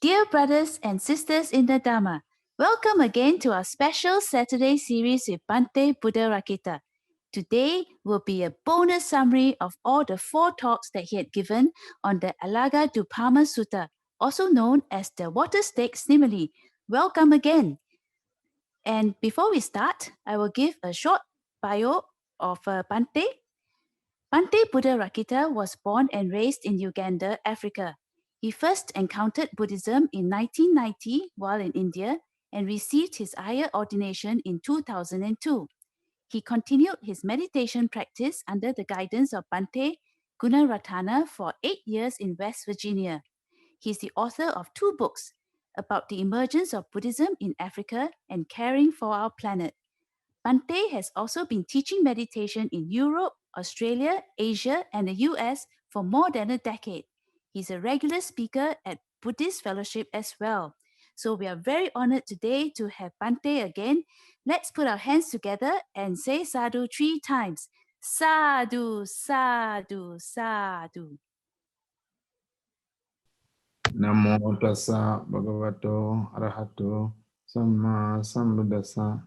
Dear brothers and sisters in the Dhamma, welcome again to our special Saturday series with Bhante Buddharakkita. Today will be a bonus summary of all the 4 talks that he had given on the Alagaddupama Sutta, also known as the Water-Snake Simile. Welcome again. And before we start, I will give a short bio of Bhante. Bhante Buddharakkita was born and raised in Uganda, Africa. He first encountered Buddhism in 1990 while in India and received his higher ordination in 2002. He continued his meditation practice under the guidance of Bhante Gunaratana for 8 years in West Virginia. He is the author of 2 books about the emergence of Buddhism in Africa and caring for our planet. Bhante has also been teaching meditation in Europe, Australia, Asia, and the US for more than a decade. He's a regular speaker at Buddhist Fellowship as well. So we are very honored today to have Bhante again. Let's put our hands together and say sadhu 3 times. Sadhu, sadhu, sadhu. Namo tassa bhagavato arahato samma sambuddhassa.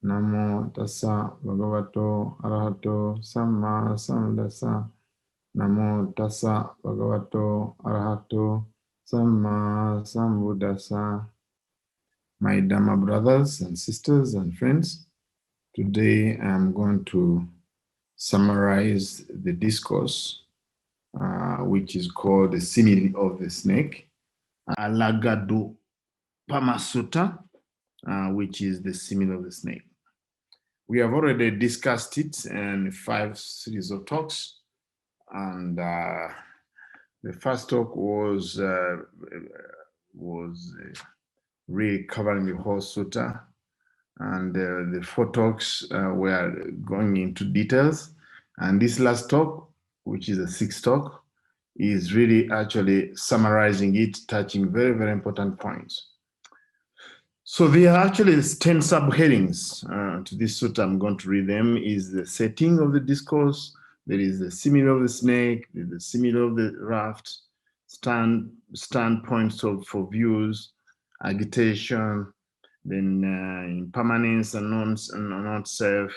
Namo tassa bhagavato arahato samma sambuddhassa. Namo tassa bhagavato arahato samma sambuddhassa. My Dhamma brothers and sisters and friends, today I'm going to summarize the discourse which is called the Simile of the Snake, Alagaddupama Sutta, which is the Simile of the Snake. We have already discussed it in 5 series of talks, and the first talk was really covering the whole sutta, and the 4 talks were going into details, and this last talk, which is the 6th talk, is really actually summarizing it, touching very, very important points. So there are actually 10 subheadings to this sutta. I'm going to read them. Is the setting of the discourse, there is the simile of the snake, there is the simile of the raft, standpoints for views, agitation, then impermanence and not self.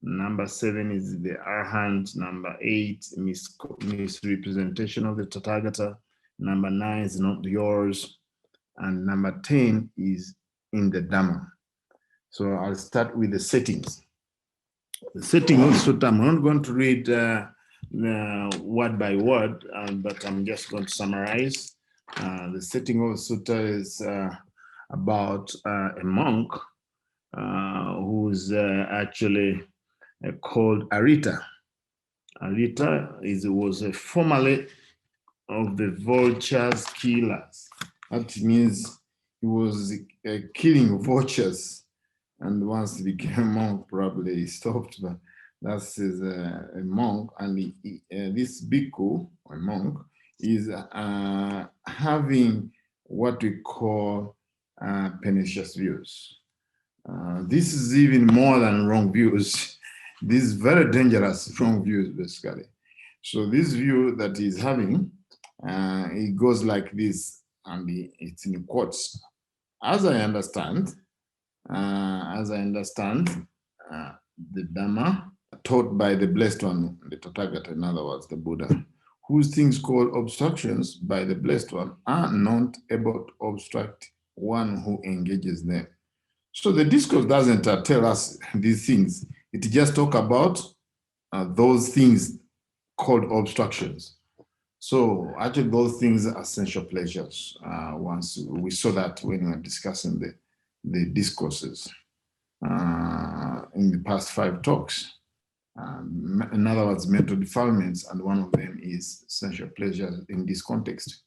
Number 7 is the arahant. Number 8, misrepresentation of the Tathagata. Number 9 is not yours. And number 10 is in the Dhamma. So I'll start with the settings. The setting of Sutta, I'm not going to read word by word, but I'm just going to summarize. The setting of Sutta is about a monk who's actually called Arittha. Arittha was formerly of the vultures killers. That means he was killing vultures, and once he became a monk, probably he stopped. But that's a monk, and this bhikkhu, or monk, is having what we call pernicious views. This is even more than wrong views. This is very dangerous wrong views, basically. So this view that he's having, it goes like this, and it's in quotes. As I understand, the Dhamma taught by the Blessed One, the Tathagata, in other words, the Buddha, whose things called obstructions by the Blessed One are not able to obstruct one who engages them. So the discourse doesn't tell us these things. It just talks about those things called obstructions. So actually those things are sensual pleasures. Once we saw that when we were discussing the discourses in the past 5 talks. In other words, mental defilements, and one of them is sensual pleasure in this context.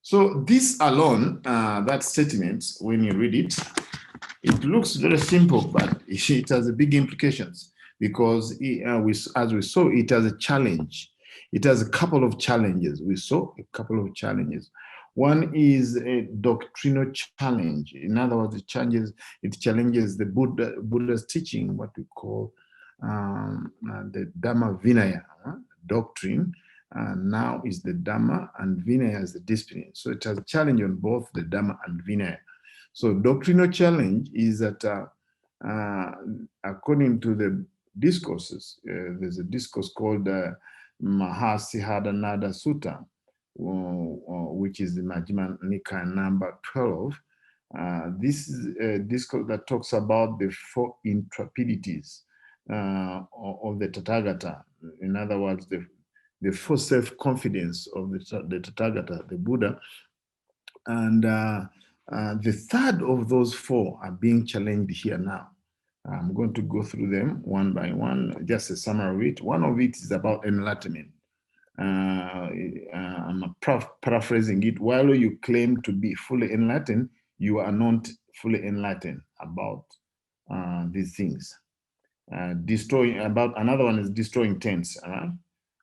So this alone, that statement, when you read it, it looks very simple, but it has big implications, because as we saw, it has a challenge. It has a couple of challenges. We saw a couple of challenges. One is a doctrinal challenge. In other words, it challenges the Buddha's teaching, what we call the Dhamma Vinaya doctrine, now is the Dhamma, and Vinaya is the discipline. So it has a challenge on both the Dhamma and Vinaya. So doctrinal challenge is that according to the discourses, there's a discourse called Mahasihadanada Sutta, which is the Majjhima Nikaya number 12. This is a discourse that talks about the four intrepidities of the Tathagata. In other words, the full self-confidence of the Tathagata, the Buddha. And the third of those four are being challenged here now. I'm going to go through them one by one, just a summary of it. One of it is about enlightenment. I'm paraphrasing it. While you claim to be fully enlightened, you are not fully enlightened about these things. Another one is destroying tents.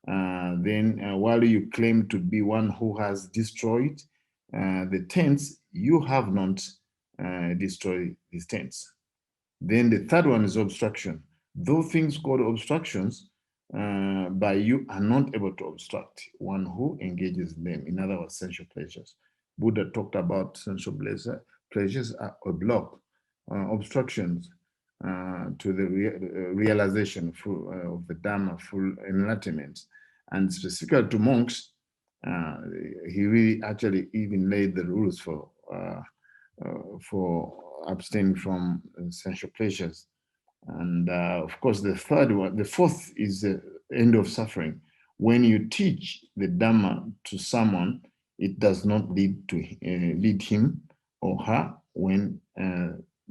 Then while you claim to be one who has destroyed the tents, you have not destroyed these tents. Then the third one is obstruction. Those things called obstructions by you are not able to obstruct one who engages in them. In other words, sensual pleasures. Buddha talked about sensual pleasures are a block, obstructions to the realization of the Dhamma, full enlightenment. And specifically to monks, he really actually even laid the rules for abstaining from sensual pleasures. And of course, the fourth is the end of suffering. When you teach the Dhamma to someone, it does not lead him or her when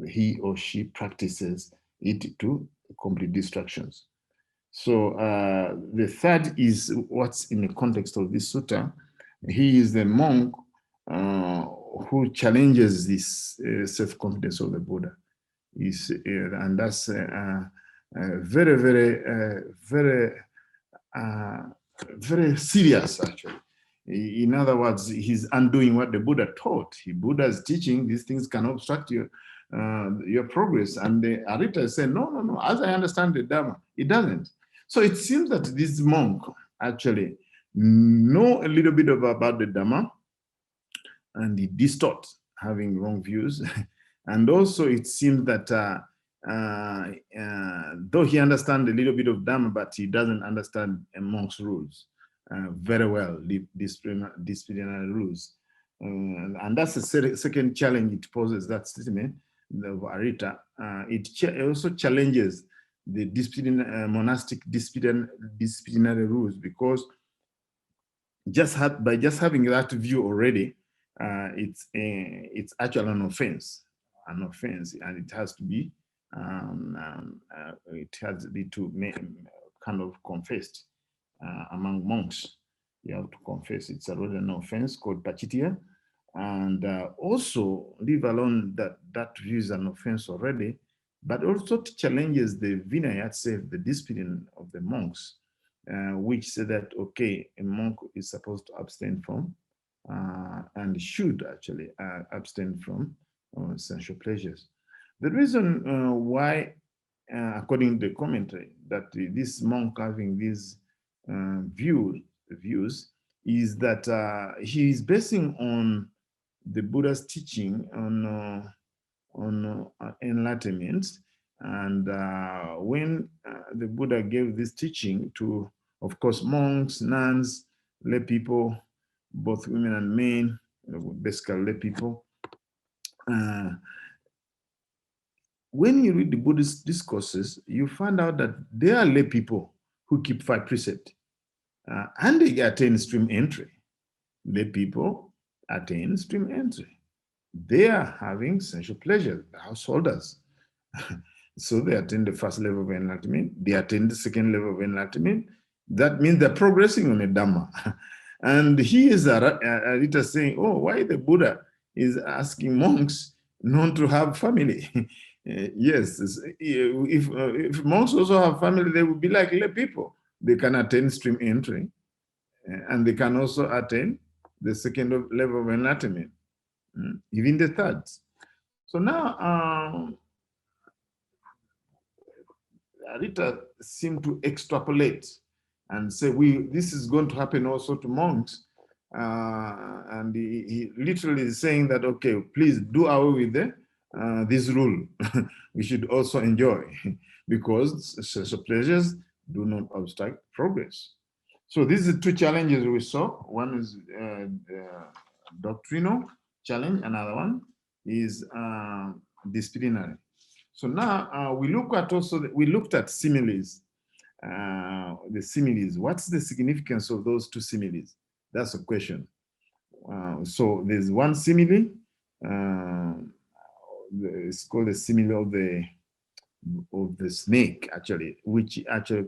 he or she practices it to complete distractions. So the third is what's in the context of this sutta. He is the monk who challenges this self-confidence of the Buddha. And that's very, very, very serious, actually. In other words, he's undoing what the Buddha taught. Buddha is teaching these things can obstruct your progress. And the Arittha said, no, as I understand the Dhamma, it doesn't. So it seems that this monk actually know a little bit about the Dhamma, and he distorts, having wrong views. And also it seems that though he understands a little bit of Dhamma, but he doesn't understand a monk's rules very well, disciplinary rules. And that's the second challenge it poses, that statement of Arittha. It also challenges the monastic disciplinary rules, because by just having that view already, it's actually an offense, and it has to be kind of confessed among monks. You have to confess it's already an offense called pachitya, and also leave alone that view is an offense already, but also challenges the Vinaya itself, the discipline of the monks, which say that, okay, a monk is supposed to abstain from and should actually abstain from sensual pleasures. The reason why, according to the commentary, that this monk having these views is that he is basing on the Buddha's teaching on enlightenment. And when the Buddha gave this teaching to, of course, monks, nuns, lay people, both women and men, basically lay people. When you read the Buddhist discourses, you find out that there are lay people who keep 5 precepts, and they attain stream entry. Lay people attain stream entry. They are having sensual pleasure, the householders. So they attain the first level of enlightenment, they attain the second level of enlightenment. That means they're progressing on a Dhamma. And he is Arittha saying, oh, why the Buddha is asking monks not to have family? Yes, if monks also have family, they would be like lay people. They can attain stream entry, and they can also attain the second level of enlightenment, even the third. So now, Arittha seemed to extrapolate and say, this is going to happen also to monks. And he literally is saying that, okay, please do away with this rule. We should also enjoy, because social pleasures do not obstruct progress. So these are two challenges we saw. One is doctrinal challenge, another one is disciplinary. So now we look at we looked at similes, the similes. What's the significance of those two similes? That's a question. So there's one simile, it's called the simile of the snake, actually, which actually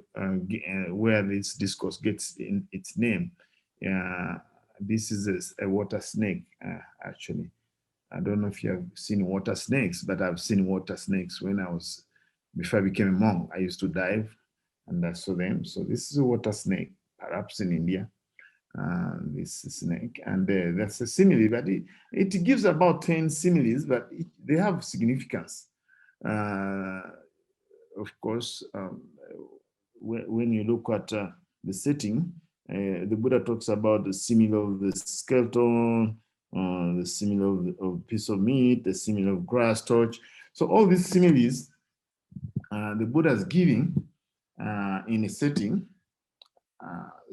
where this discourse gets its name. This is a water snake, actually. I don't know if you have seen water snakes, but I've seen water snakes before I became a monk. I used to dive and I saw them. So this is a water snake, perhaps in India. This snake, and that's a simile, but it gives about 10 similes, but they have significance. Of course, when you look at the setting, the Buddha talks about the simile of the skeleton, the simile of a piece of meat, the simile of grass, torch. So all these similes the Buddha is giving in a setting.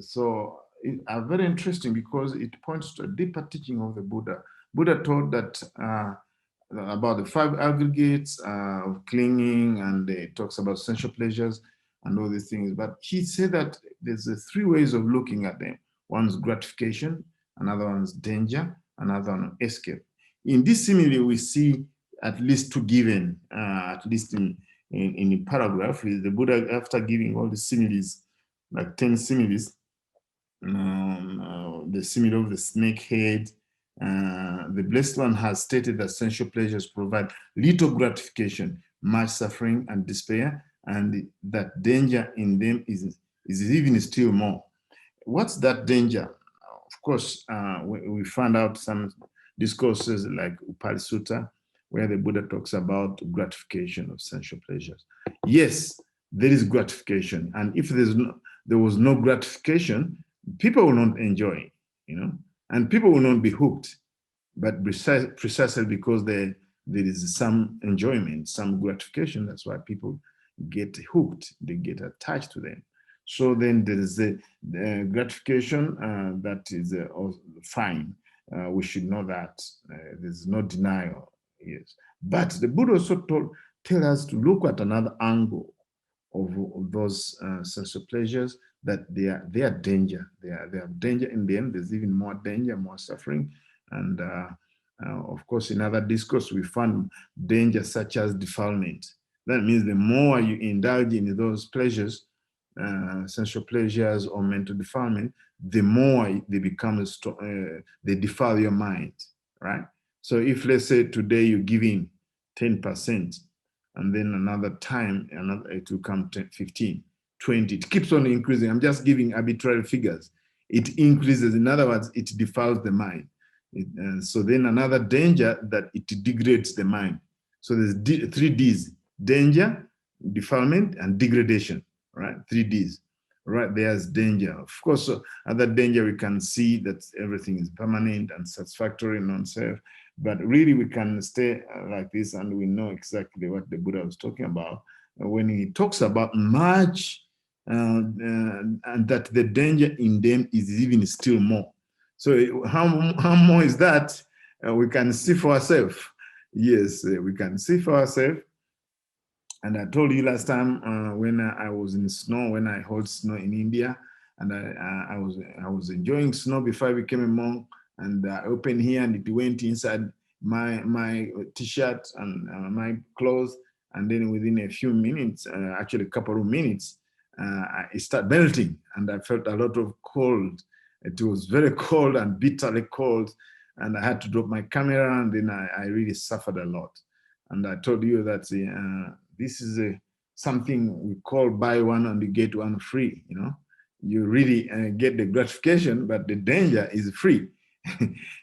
So are very interesting because it points to a deeper teaching of the Buddha. Buddha taught that about the 5 aggregates of clinging, and it talks about sensual pleasures and all these things. But he said that there's 3 ways of looking at them. One's gratification, another one's danger, another one escape. In this simile, we see at least 2 given, at least in a paragraph. The Buddha, after giving all the similes, like 10 similes, the simile of the snake head, the Blessed One has stated that sensual pleasures provide little gratification, much suffering and despair, and that danger in them is even still more. What's that danger? Of course, we found out some discourses like Pali Sutta, where the Buddha talks about gratification of sensual pleasures. Yes, there is gratification, and if there was no gratification, people will not enjoy, and people will not be hooked. But precisely because there is some enjoyment, some gratification, that's why people get hooked, they get attached to them. So then there is the gratification that is fine. We should know that. There's no denial. Yes. But the Buddha also tell us to look at another angle of those sensual pleasures, that they are danger. They have danger in them. There's even more danger, more suffering. And of course, in other discourse, we found danger such as defilement. That means the more you indulge in those pleasures, sensual pleasures or mental defilement, the more they become, they defile your mind, right? So if, let's say, today you give in 10%, and then another time, it will come 10, 15, 20. It keeps on increasing. I'm just giving arbitrary figures. It increases. In other words, it defiles the mind. So then another danger, that it degrades the mind. So there's 3 Ds: danger, defilement, and degradation, right? 3 Ds. Right, there's danger. Of course, other danger, we can see that everything is permanent and satisfactory, non-self. But really, we can stay like this, and we know exactly what the Buddha was talking about when he talks about much, and that the danger in them is even still more. So how more is that? We can see for ourselves. Yes, we can see for ourselves. And I told you last time when I was in snow, when I hold snow in India, and I was enjoying snow before I became a monk. And I opened here, and it went inside my t-shirt and my clothes. And then within a few minutes, actually a couple of minutes, it started melting, and I felt a lot of cold. It was very cold and bitterly cold, and I had to drop my camera, and then I really suffered a lot. And I told you that this is something we call buy one and you get one free. You really get the gratification, but the danger is free.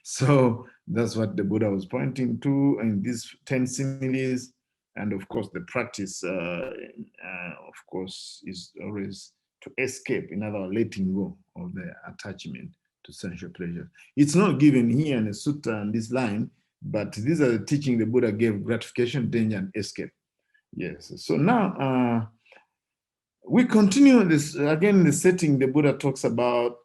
So that's what the Buddha was pointing to in these 10 similes. And of course, the practice, of course, is always to escape, in other words, letting go of the attachment to sensual pleasure. It's not given here in the sutta and this line, but these are the teaching the Buddha gave: gratification, danger, and escape. Yes. So now we continue this again. The setting the Buddha talks about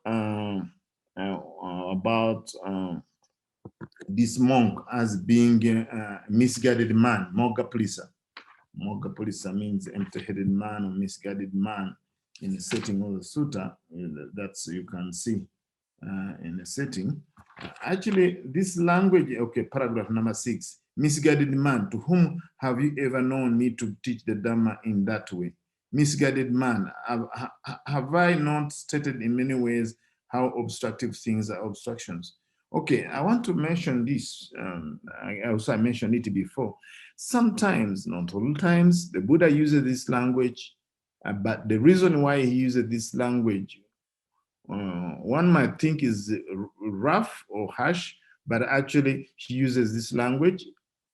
this monk as being a misguided man, Mogga Pulisa. Mogga Pulisa means empty-headed man or misguided man in the setting of the sutta. That's you can see in the setting. Actually, this language, okay, paragraph number 6, misguided man, to whom have you ever known me to teach the Dhamma in that way? Misguided man, have I not stated in many ways how obstructive things are obstructions? Okay, I want to mention this. I mentioned it before. Sometimes, not all times, the Buddha uses this language, but the reason why he uses this language, one might think is rough or harsh, but actually he uses this language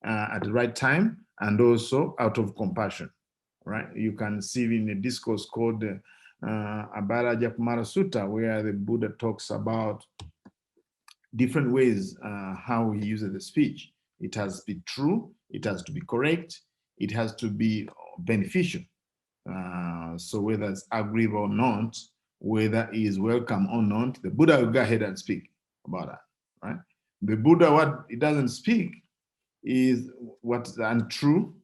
at the right time and also out of compassion, right? You can see in a discourse called Alagaddupama Sutta, where the Buddha talks about different ways how he uses the speech. It has to be true, it has to be correct, it has to be beneficial. So whether it's agreeable or not, whether he is welcome or not, the Buddha will go ahead and speak about that, right? The Buddha, what he doesn't speak is what's untrue,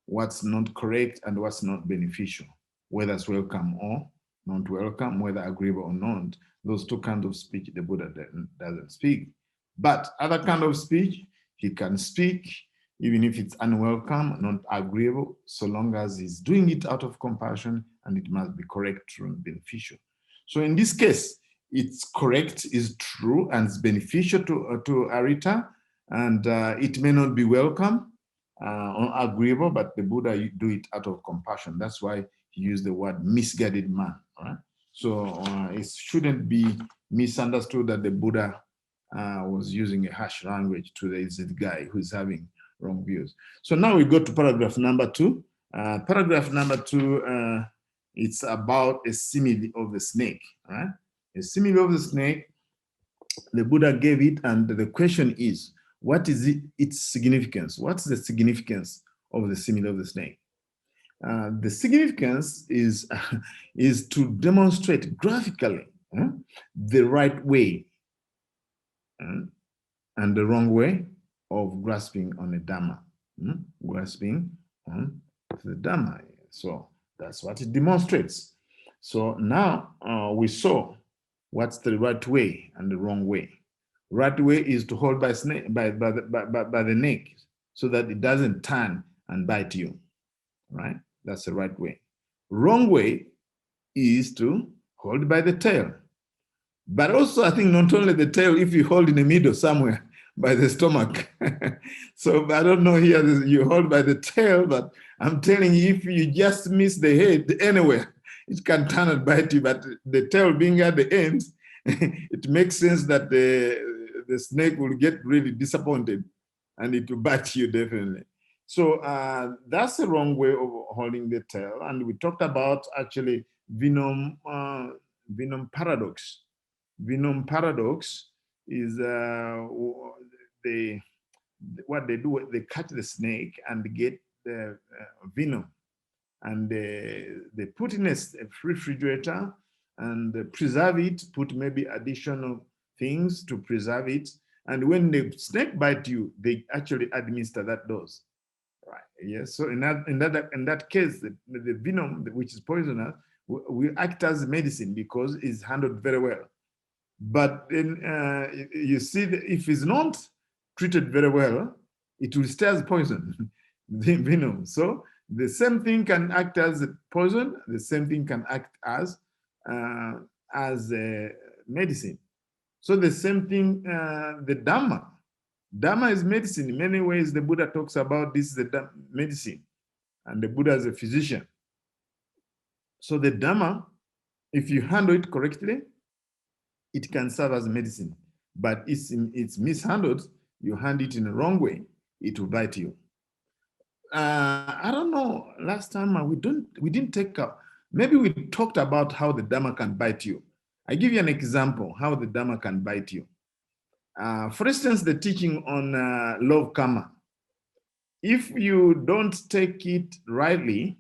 what's not correct, and what's not beneficial, whether it's welcome or not welcome, whether agreeable or not. Those two kinds of speech the Buddha doesn't speak. But other kind of speech, he can speak, even if it's unwelcome, not agreeable, so long as he's doing it out of compassion, and it must be correct, true, and beneficial. So in this case, it's correct, is true, and it's beneficial to Arittha, and it may not be welcome or agreeable, but the Buddha do it out of compassion. That's why he used the word misguided man, right? So it shouldn't be misunderstood that the Buddha was using a harsh language to the guy who's having wrong views. So now we go to paragraph number 2. Paragraph number 2, it's about a simile of the snake, right? A simile of the snake, the Buddha gave it, and the question is, what is its significance? What's the significance of the simile of the snake? The significance is to demonstrate graphically the right way and the wrong way of grasping on the Dhamma, grasping on the Dhamma. So that's what it demonstrates. So now we saw what's the right way and the wrong way. Right way is to hold by the neck so that it doesn't turn and bite you, right? That's the right way. Wrong way is to hold by the tail. But also, I think not only the tail, if you hold in the middle somewhere by the stomach. So I don't know here, you hold by the tail, but I'm telling you, if you just miss the head anywhere, it can turn and bite you. But the tail being at the end, it makes sense that the snake will get really disappointed and it will bite you definitely. So that's the wrong way of holding the tail. And we talked about actually Vinom Paradox. Vinom Paradox is what they do, they catch the snake and get the venom. And they put in a refrigerator and preserve it, put maybe additional things to preserve it. And when the snake bite you, they actually administer that dose. Right. Yes. So in that case, the venom, which is poisonous, will act as medicine because it's handled very well. But then you see, if it's not treated very well, it will stay as poison, the venom. So the same thing can act as a poison. The same thing can act as a medicine. So the same thing, the Dhamma. Dhamma is medicine. In many ways, the Buddha talks about this is the medicine, and the Buddha is a physician. So the Dhamma, if you handle it correctly, it can serve as medicine. But it's mishandled, you hand it in the wrong way, it will bite you. I don't know, last time we didn't take Maybe we talked about how the Dhamma can bite you. I give you an example how the Dhamma can bite you. For instance, the teaching on law of karma. If you don't take it rightly,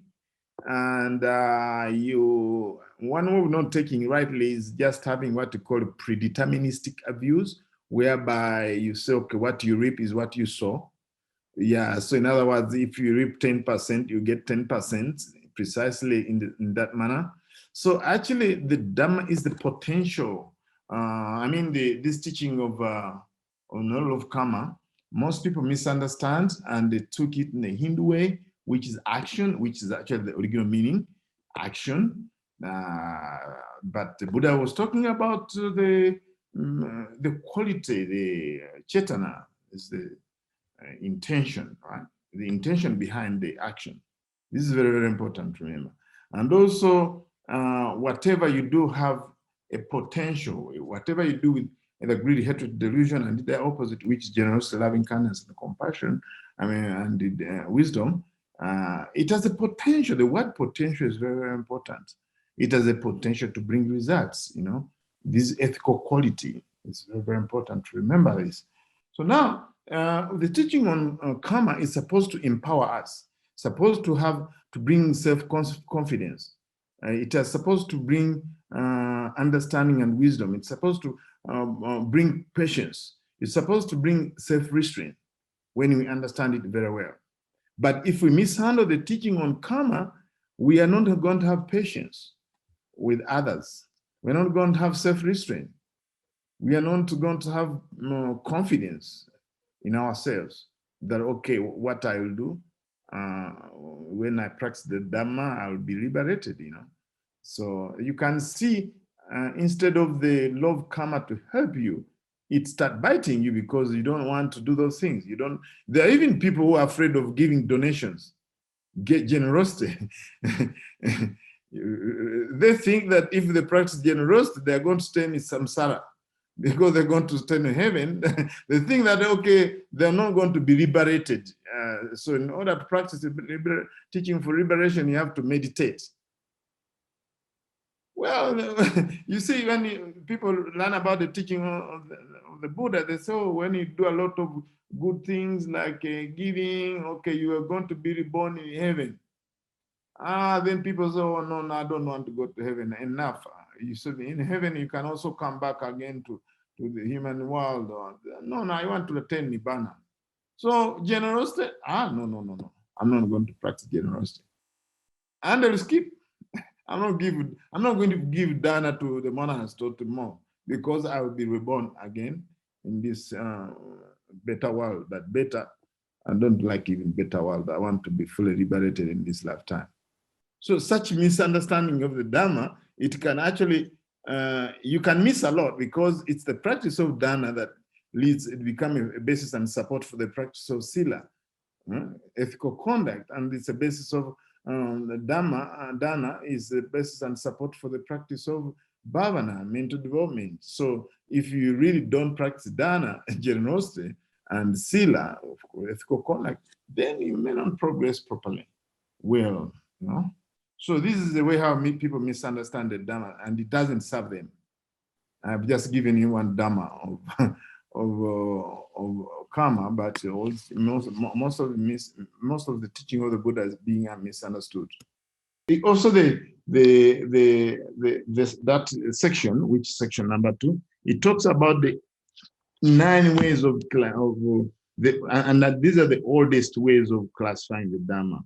and one way of not taking it rightly is just having what you call predeterministic abuse, whereby you say, okay, what you reap is what you sow. Yeah, so in other words, if you reap 10%, you get 10% precisely in that manner. So actually, the Dhamma is the potential. This teaching of law of karma, most people misunderstand and they took it in the Hindu way, which is action, which is actually the original meaning, action. But the Buddha was talking about the quality, the chetana, is the intention, right? The intention behind the action. This is very, very important to remember. And also, whatever you do have a potential, whatever you do with the greed, hatred, delusion, and the opposite, which is generosity, loving kindness, and compassion, and the, wisdom, it has a potential. The word potential is very, very important. It has a potential to bring results, This ethical quality is very, very important to remember this. So now, the teaching on karma is supposed to empower us, supposed to bring self-confidence. It is supposed to bring understanding and wisdom. It's supposed to bring patience. It's supposed to bring self-restraint when we understand it very well. But if we mishandle the teaching on karma, we are not going to have patience with others. We're not going to have self-restraint. We are not going to have confidence in ourselves that, okay, what I will do when I practice the Dhamma, I'll be liberated, So you can see, instead of the law of karma to help you, it starts biting you because you don't want to do those things. There are even people who are afraid of giving donations, get generosity. They think that if they practice generosity, they're going to stay in samsara because they're going to stay in heaven. They think that, okay, they're not going to be liberated. So in order to practice teaching for liberation, you have to meditate. Well, you see, when people learn about the teaching of the Buddha, they say, oh, when you do a lot of good things like giving, okay, you are going to be reborn in heaven. Then people say, oh, no, I don't want to go to heaven. Enough. You said in heaven, you can also come back again to the human world. No, I want to attain Nibbana. So generosity, no. I'm not going to practice generosity. And they'll skip. I'm not going to give dana to the monarchs to tomorrow because I will be reborn again in this better world. But better, I don't like even better world. I want to be fully liberated in this lifetime. So such misunderstanding of the Dhamma, it can actually, you can miss a lot because it's the practice of dana that leads it become a basis and support for the practice of sila, ethical conduct, and it's a basis of the Dhamma. Dana is the basis and support for the practice of bhavana, mental development. So if you really don't practice dana, generosity, and sila, ethical conduct, then you may not progress properly. Well, So this is the way how people misunderstand the Dhamma, and it doesn't serve them. I've just given you one Dhamma of karma, but most of the teaching of the Buddha is being misunderstood. Also, that section, which section number 2, it talks about the 9 ways and that these are the oldest ways of classifying the Dhamma.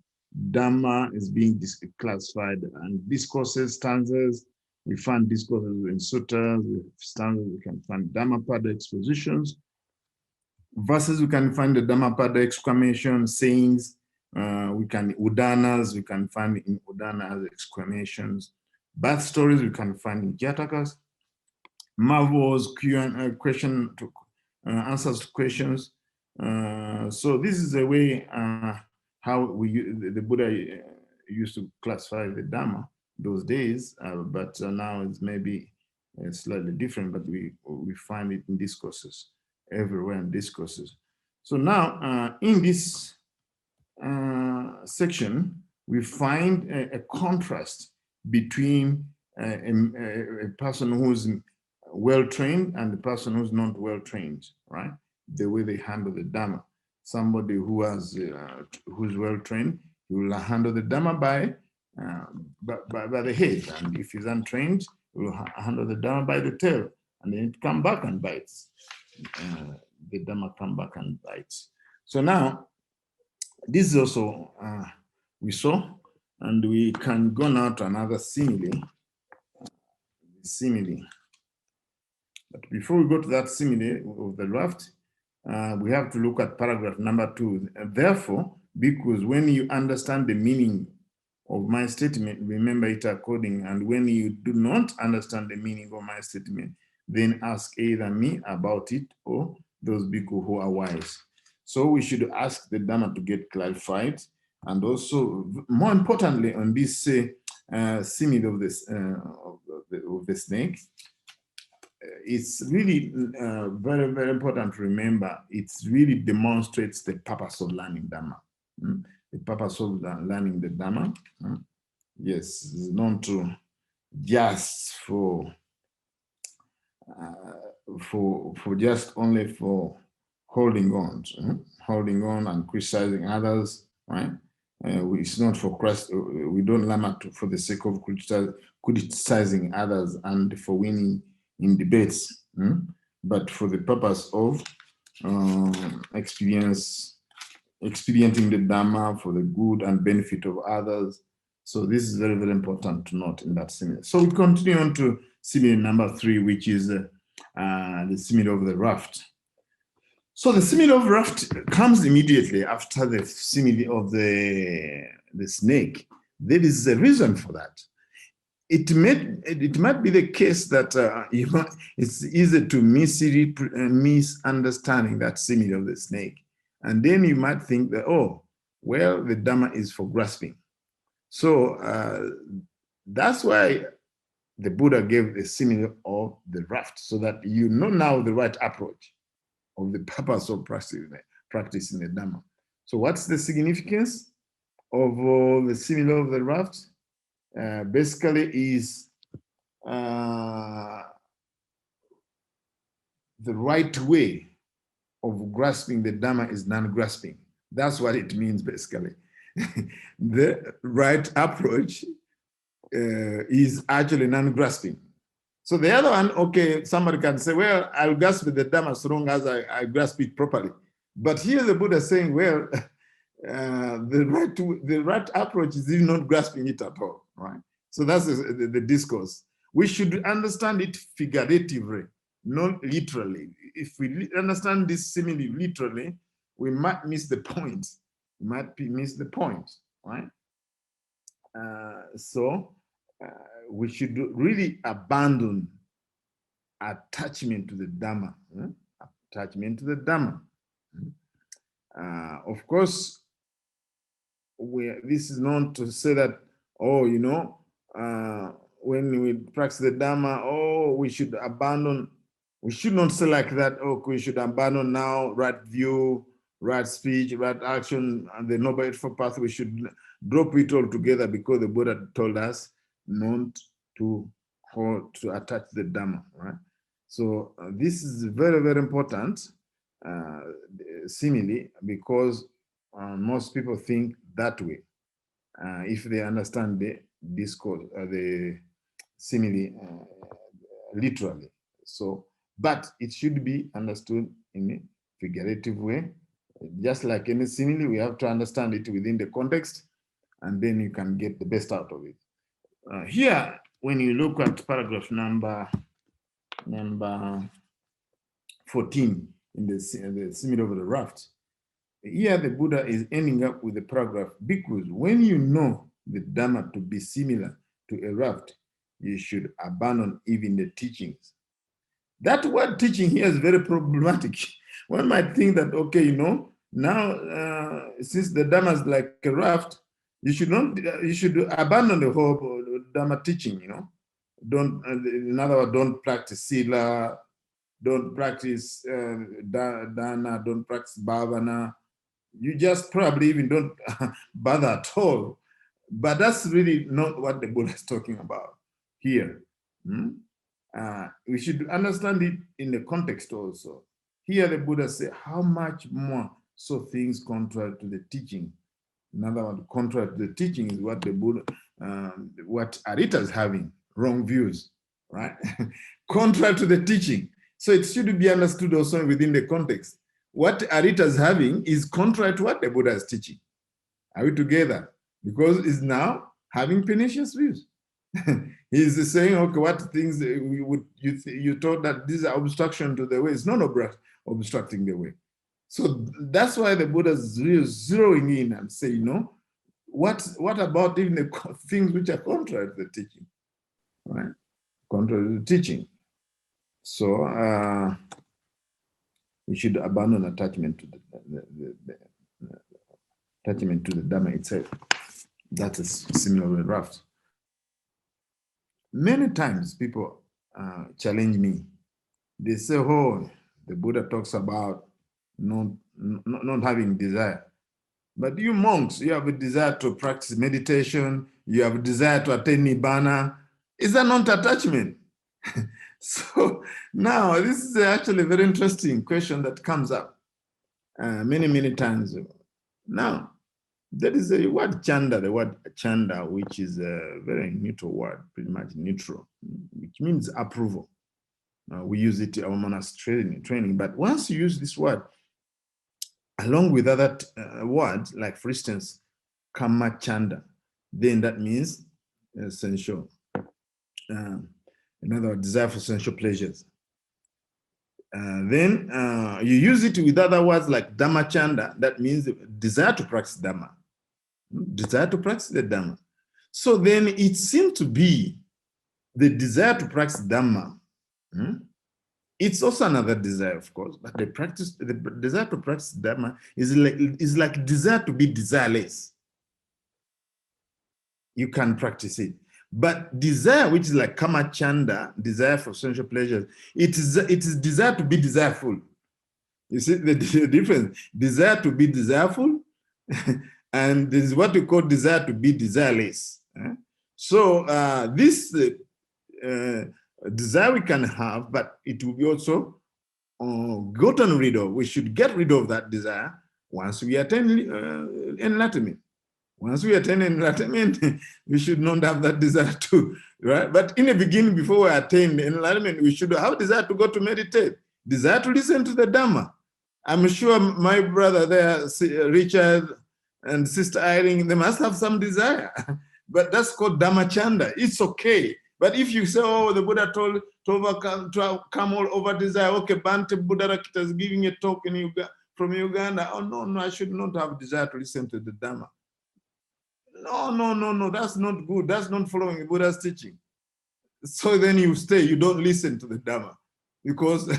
Dhamma is being classified and discourses, stanzas. We find discourses in suttas, stanzas, we can find Dhammapada expositions. Verses, we can find the Dhammapada exclamation, sayings, udanas, we can find in udanas exclamations. Birth stories, we can find in Jatakas. Marvels, answers to questions. So this is the way how the Buddha used to classify the Dhamma those days, but now it's maybe slightly different, but we find it in discourses, everywhere in discourses. So now in this section, we find a contrast between a person who's well-trained and the person who's not well-trained, right? The way they handle the Dhamma. Somebody who has who's well-trained, he will handle the Dhamma by the head, and if he's untrained, he will handle the Dhamma by the tail, and then it come back and bites. The Dhamma come back and bites. So now, this is also we saw, and we can go now to another simile. But before we go to that simile of the raft, we have to look at paragraph number 2. Therefore, because when you understand the meaning of my statement, remember it according, and when you do not understand the meaning of my statement, then ask either me about it or those bhikkhu who are wise. So we should ask the Dhamma to get clarified, and also, more importantly, on this simile of this of the snake, it's really very, very important to remember. It really demonstrates the purpose of learning Dhamma. The purpose of learning the Dhamma, yes, is not to just for just only for holding on and criticizing others, right? It's not for Christ. We don't learn for the sake of criticizing others and for winning in debates, but for the purpose of experiencing the Dhamma for the good and benefit of others. So this is very, very important to note in that simile. So we continue on to simile number 3, which is the simile of the raft. So the simile of raft comes immediately after the simile of the snake. There is a reason for that. It might be the case that it's easy to misunderstanding that simile of the snake. And then you might think that, oh, well, the Dhamma is for grasping. So that's why the Buddha gave the simile of the raft, so that you know now the right approach of the purpose of practicing the Dhamma. So what's the significance of the simile of the raft? Basically is the right way of grasping the Dhamma is non-grasping. That's what it means, basically. The right approach is actually non-grasping. So the other one, okay, somebody can say, well, I'll grasp the Dhamma so long as I grasp it properly. But here the Buddha is saying, well, the right approach is really not grasping it at all, right? So that's the discourse. We should understand it figuratively, not literally. If we understand this simile literally, we might miss the point. Miss the point, right? We should really abandon attachment to the Dhamma. Attachment to the Dhamma. Of course, this is not to say that, oh, you know, when we practice the Dhamma, oh, we should abandon. We should not say like that, oh, we should abandon now right view, right speech, right action, and the Noble Eightfold Path. We should drop it all together because the Buddha told us not to attach the Dhamma, right? So this is very, very important simile, because most people think that way if they understand the discourse, the simile literally. So, but it should be understood in a figurative way. Just like any simile, we have to understand it within the context, and then you can get the best out of it. Here, when you look at paragraph number 14 in the simile of the raft, here the Buddha is ending up with the paragraph, because when you know the Dhamma to be similar to a raft, you should abandon even the teachings. That word teaching here is very problematic. One might think that, okay, you know, now since the Dhamma is like a raft, you should abandon the whole Dhamma teaching, you know. In other words, don't practice sila, don't practice dana, don't practice bhavana. You just probably even don't bother at all But that's really not what the Buddha is talking about here. We should understand it in the context also. Here the Buddha said, how much more so things contrary to the teaching. In other words, contrary to the teaching is what the Buddha, what Arittha is having, wrong views, right? Contrary to the teaching. So it should be understood also within the context. What Arittha is having is contrary to what the Buddha is teaching. Are we together? Because he's now having pernicious views. He's saying, okay, what things you thought that these are obstruction to the way. It's not obstructing the way. So that's why the Buddha is really zeroing in and say, what about even the things which are contrary to the teaching, right? Contrary to the teaching. So we should abandon attachment to the attachment to the Dhamma itself. That is similar with Raft. Many times people challenge me. They say, oh, the Buddha talks about not having desire. But you monks, you have a desire to practice meditation, you have a desire to attain Nibbana. Is that not attachment? So now this is actually a very interesting question that comes up many times. Now, there is a word chanda, the word chanda, which is a very neutral word, pretty much neutral, which means approval. We use it in our monastery training, but once you use this word, along with other words, like for instance, kama chanda, then that means sensual. In other words, desire for sensual pleasures. Then you use it with other words like Dhamma chanda, that means desire to practice Dhamma. Desire to practice the Dhamma. So then it seems to be the desire to practice Dhamma. It's also another desire, of course, but the desire to practice Dhamma is like desire to be desireless. You can practice it. But desire, which is like kama chanda, desire for sensual pleasures, it is desire to be desireful. You see the difference? Desire to be desireful, and this is what we call desire to be desireless. So this desire we can have, but it will be also gotten rid of. We should get rid of that desire once we attain enlightenment. Once we attain enlightenment, we should not have that desire too, right? But in the beginning, before we attain enlightenment, we should have desire to go to meditate, desire to listen to the Dhamma. I'm sure my brother there, Richard, and Sister Irene, they must have some desire, but that's called Dhamma Chanda. It's okay. But if you say, oh, the Buddha told to come all over desire, okay, Bhante Buddharakkita is giving a talk from Uganda. Oh, no, I should not have desire to listen to the Dhamma. No, that's not good. That's not following Buddha's teaching. So then you stay, you don't listen to the Dhamma because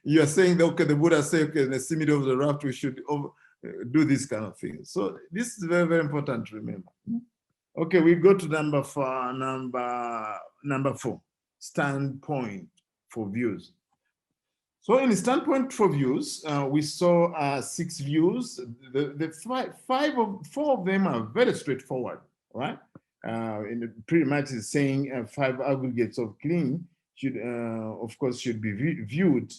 you are saying that, okay, the Buddha said, okay, in the Similes of the Raft, we should do this kind of thing. So this is very, very important to remember. Okay, we go to number 4, standpoint for views. So in the standpoint for views, we saw 6 views. The 4 of them are very straightforward, right? Pretty much is saying 5 aggregates of clinging should, of course, should be viewed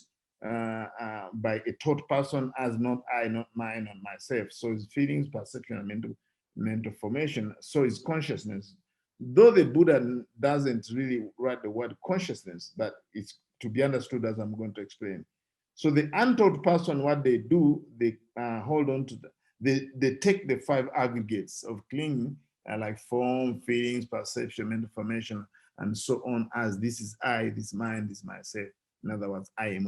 by a thought person as not I, not mine, not myself. So it's feelings, perception, and mental formation. So it's consciousness. Though the Buddha doesn't really write the word consciousness, but it's to be understood as I'm going to explain. So the untaught person, what they do, they hold on to they take the 5 aggregates of clinging, like form, feelings, perception, mental formation, and so on, as this is I, this is mine, this is myself. In other words, I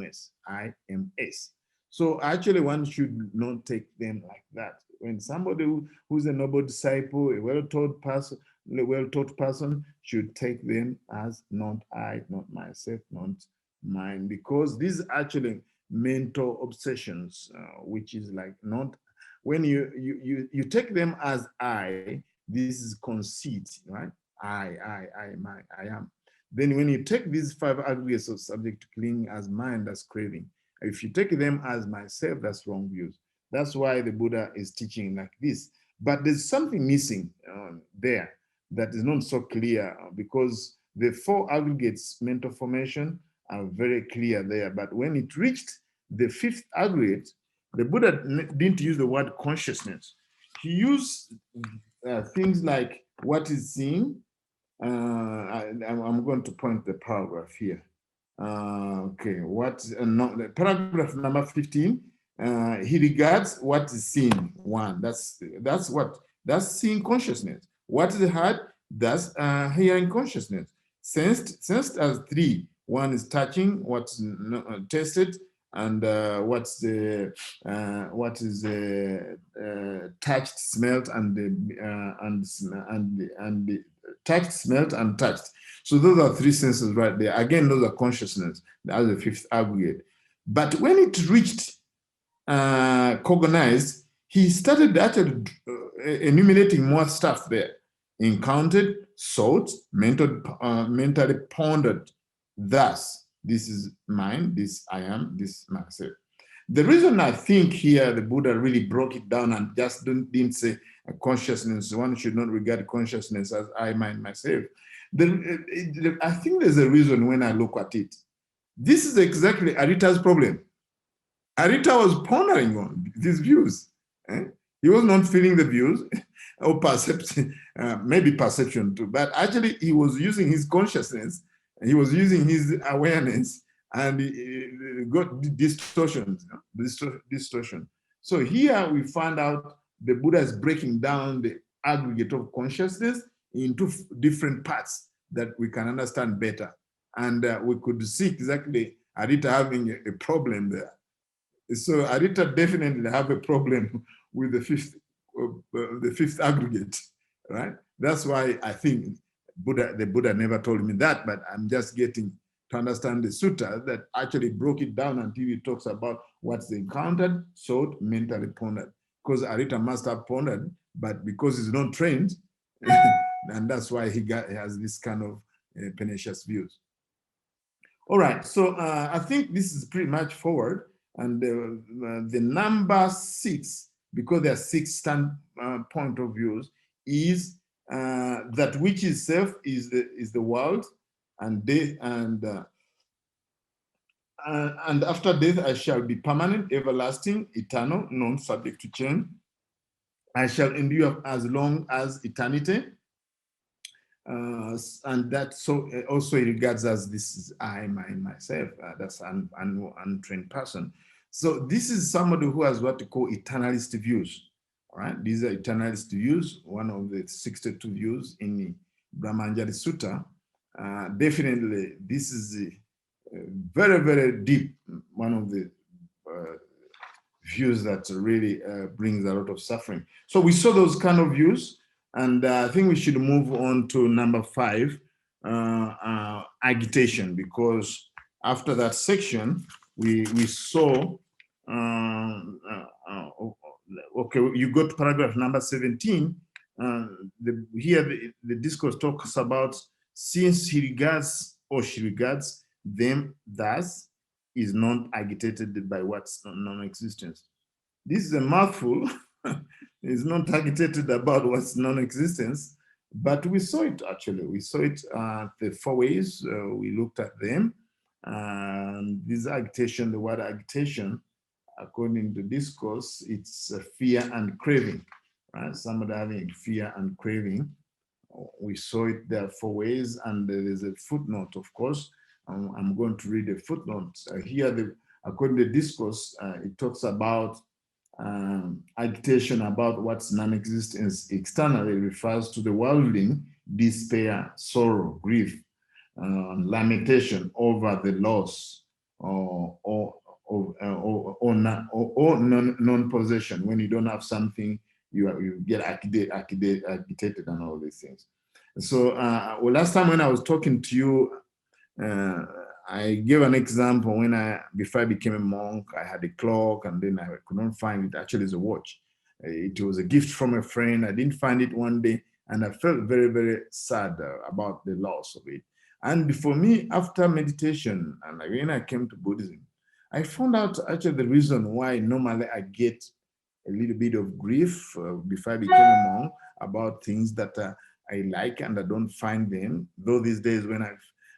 am S. So actually one should not take them like that. When somebody who's a noble disciple, a well-taught person should take them as not I, not myself, not mine, because these are actually mental obsessions, which is like not, when you take them as I, this is conceit, right? I am. Then when you take these 5 aggregates of subject to cling as mine, that's craving. If you take them as myself, that's wrong views. That's why the Buddha is teaching like this. But there's something missing there that is not so clear, because the four aggregates mental formation are very clear there. But when it reached the fifth aggregate, the Buddha didn't use the word consciousness. He used things like what is seen. I'm going to point the paragraph here. Okay, paragraph number 15. He regards what is seen one. That's seeing consciousness. What is heard? That's hearing consciousness. Sensed as three. One is touching, what's tasted, and what is touched, smelt, and touched, smelt, and touched. So those are three senses right there. Again, those are consciousness. That's the fifth aggregate. But when it reached cognized, he started actually enumerating more stuff there. Encountered, sought, mentally pondered. Thus, this is mine, this I am, this myself. The reason I think here the Buddha really broke it down and just didn't say consciousness, one should not regard consciousness as I, mine, myself. I think there's a reason when I look at it. This is exactly Arittha's problem. Arittha was pondering on these views. He was not feeling the views or perception, maybe perception too, but actually he was using his consciousness, he was using his awareness, and he got distortions, distortion. So here we found out the Buddha is breaking down the aggregate of consciousness into different parts that we can understand better. And we could see exactly Arittha having a problem there. So Arittha definitely have a problem with the fifth aggregate, right? That's why I think the Buddha never told me that, but I'm just getting to understand the sutta that actually broke it down until he talks about what's encountered, sought, mentally pondered. Because Arittha must have pondered, but because he's not trained, and that's why he has this kind of pernicious views. All right, so I think this is pretty much forward. And the number 6, because there are 6 standpoint of views, is that which is self is the world, and death, and after death I shall be permanent, everlasting, eternal, non-subject to change. I shall endure as long as eternity. And that also regards as this is I, mine, myself. That's an untrained person. So this is somebody who has what we call eternalist views. All right, these are eternalist views. One of the 62 views in the Brahmanjali Sutta. Definitely, this is very, very deep. One of the views that really brings a lot of suffering. So we saw those kind of views. And I think we should move on to number 5, agitation, because after that section, we saw, okay, you got paragraph number 17. Here the discourse talks about, since he regards or she regards them thus, is not agitated by what's non-existence. This is a mouthful. It's not agitated about what's non-existence, but we saw it actually. We saw it the 4 ways. We looked at them. This agitation, the word agitation, according to discourse, it's fear and craving. Right? Somebody having fear and craving. We saw it there 4 ways, and there is a footnote, of course. I'm going to read a footnote. Here, according to discourse, it talks about agitation about what's non-existence externally refers to the worldling despair, sorrow, grief, lamentation over the loss or non-possession. When you don't have something, you get agitated and all these things. So well, last time when I was talking to you, I gave an example when before I became a monk, I had a clock and then I could not find it. Actually, it's a watch. It was a gift from a friend. I didn't find it one day and I felt very, very sad about the loss of it. And for me, after meditation and when I came to Buddhism, I found out actually the reason why normally I get a little bit of grief before I became a monk about things that I like and I don't find them. Though these days when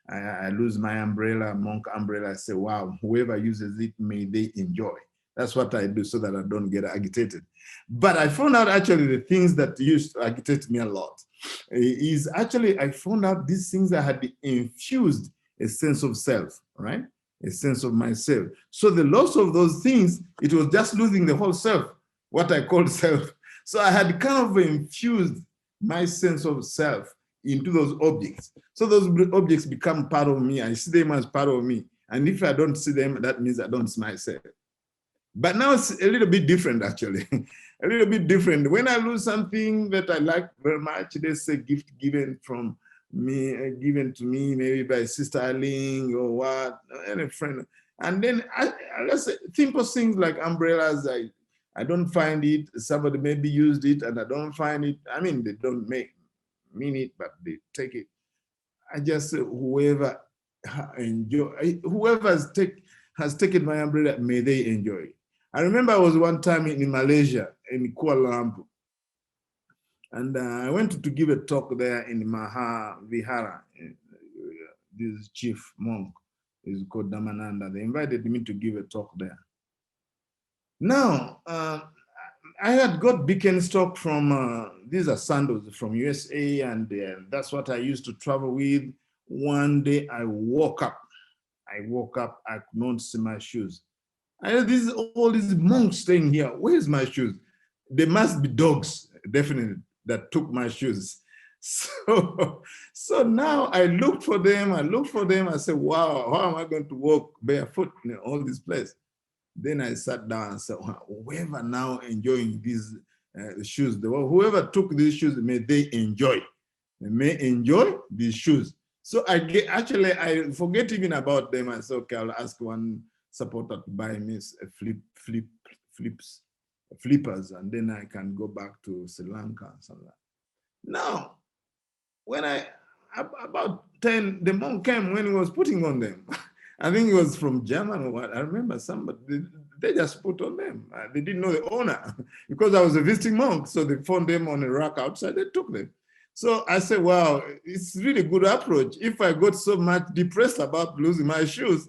I lose my umbrella, monk umbrella, I say, wow, whoever uses it, may they enjoy. That's what I do so that I don't get agitated. But I found out actually the things that used to agitate me a lot is actually, I found out these things that had infused a sense of self, right? A sense of myself. So the loss of those things, it was just losing the whole self, what I called self. So I had kind of infused my sense of self into those objects. So those objects become part of me. I see them as part of me. And if I don't see them, that means I don't see myself. But now it's a little bit different, actually. A little bit different. When I lose something that I like very much, there's a gift given from me, given to me, maybe by Sister Eileen or what, and a friend. And then let's say simple things like umbrellas, I don't find it. Somebody maybe used it and I don't find it. I mean, they don't mean it, but they take it. I just say, whoever has taken my umbrella, may they enjoy it. I remember I was one time in Malaysia, in Kuala Lumpur, and I went to give a talk there in Maha Vihara. This chief monk is called Dhammananda. They invited me to give a talk there. Now, I had got Birkenstock from, these are sandals from USA, and that's what I used to travel with. One day I woke up, I could not see my shoes. This is all these monks staying here. Where's my shoes? There must be dogs, definitely, that took my shoes. So now I looked for them. I said, wow, how am I going to walk barefoot in all this place? Then I sat down and said, whoever now enjoying these shoes, whoever took these shoes, may they enjoy. They may enjoy these shoes. So I forget even about them. I said, okay, I'll ask one supporter to buy me flippers, and then I can go back to Sri Lanka and something like that. Now, when about 10, the monk came when he was putting on them. I think it was from Germany or what. I remember somebody, they just put on them. They didn't know the owner because I was a visiting monk. So they found them on a rack outside, they took them. So I said, wow, it's really a good approach. If I got so much depressed about losing my shoes,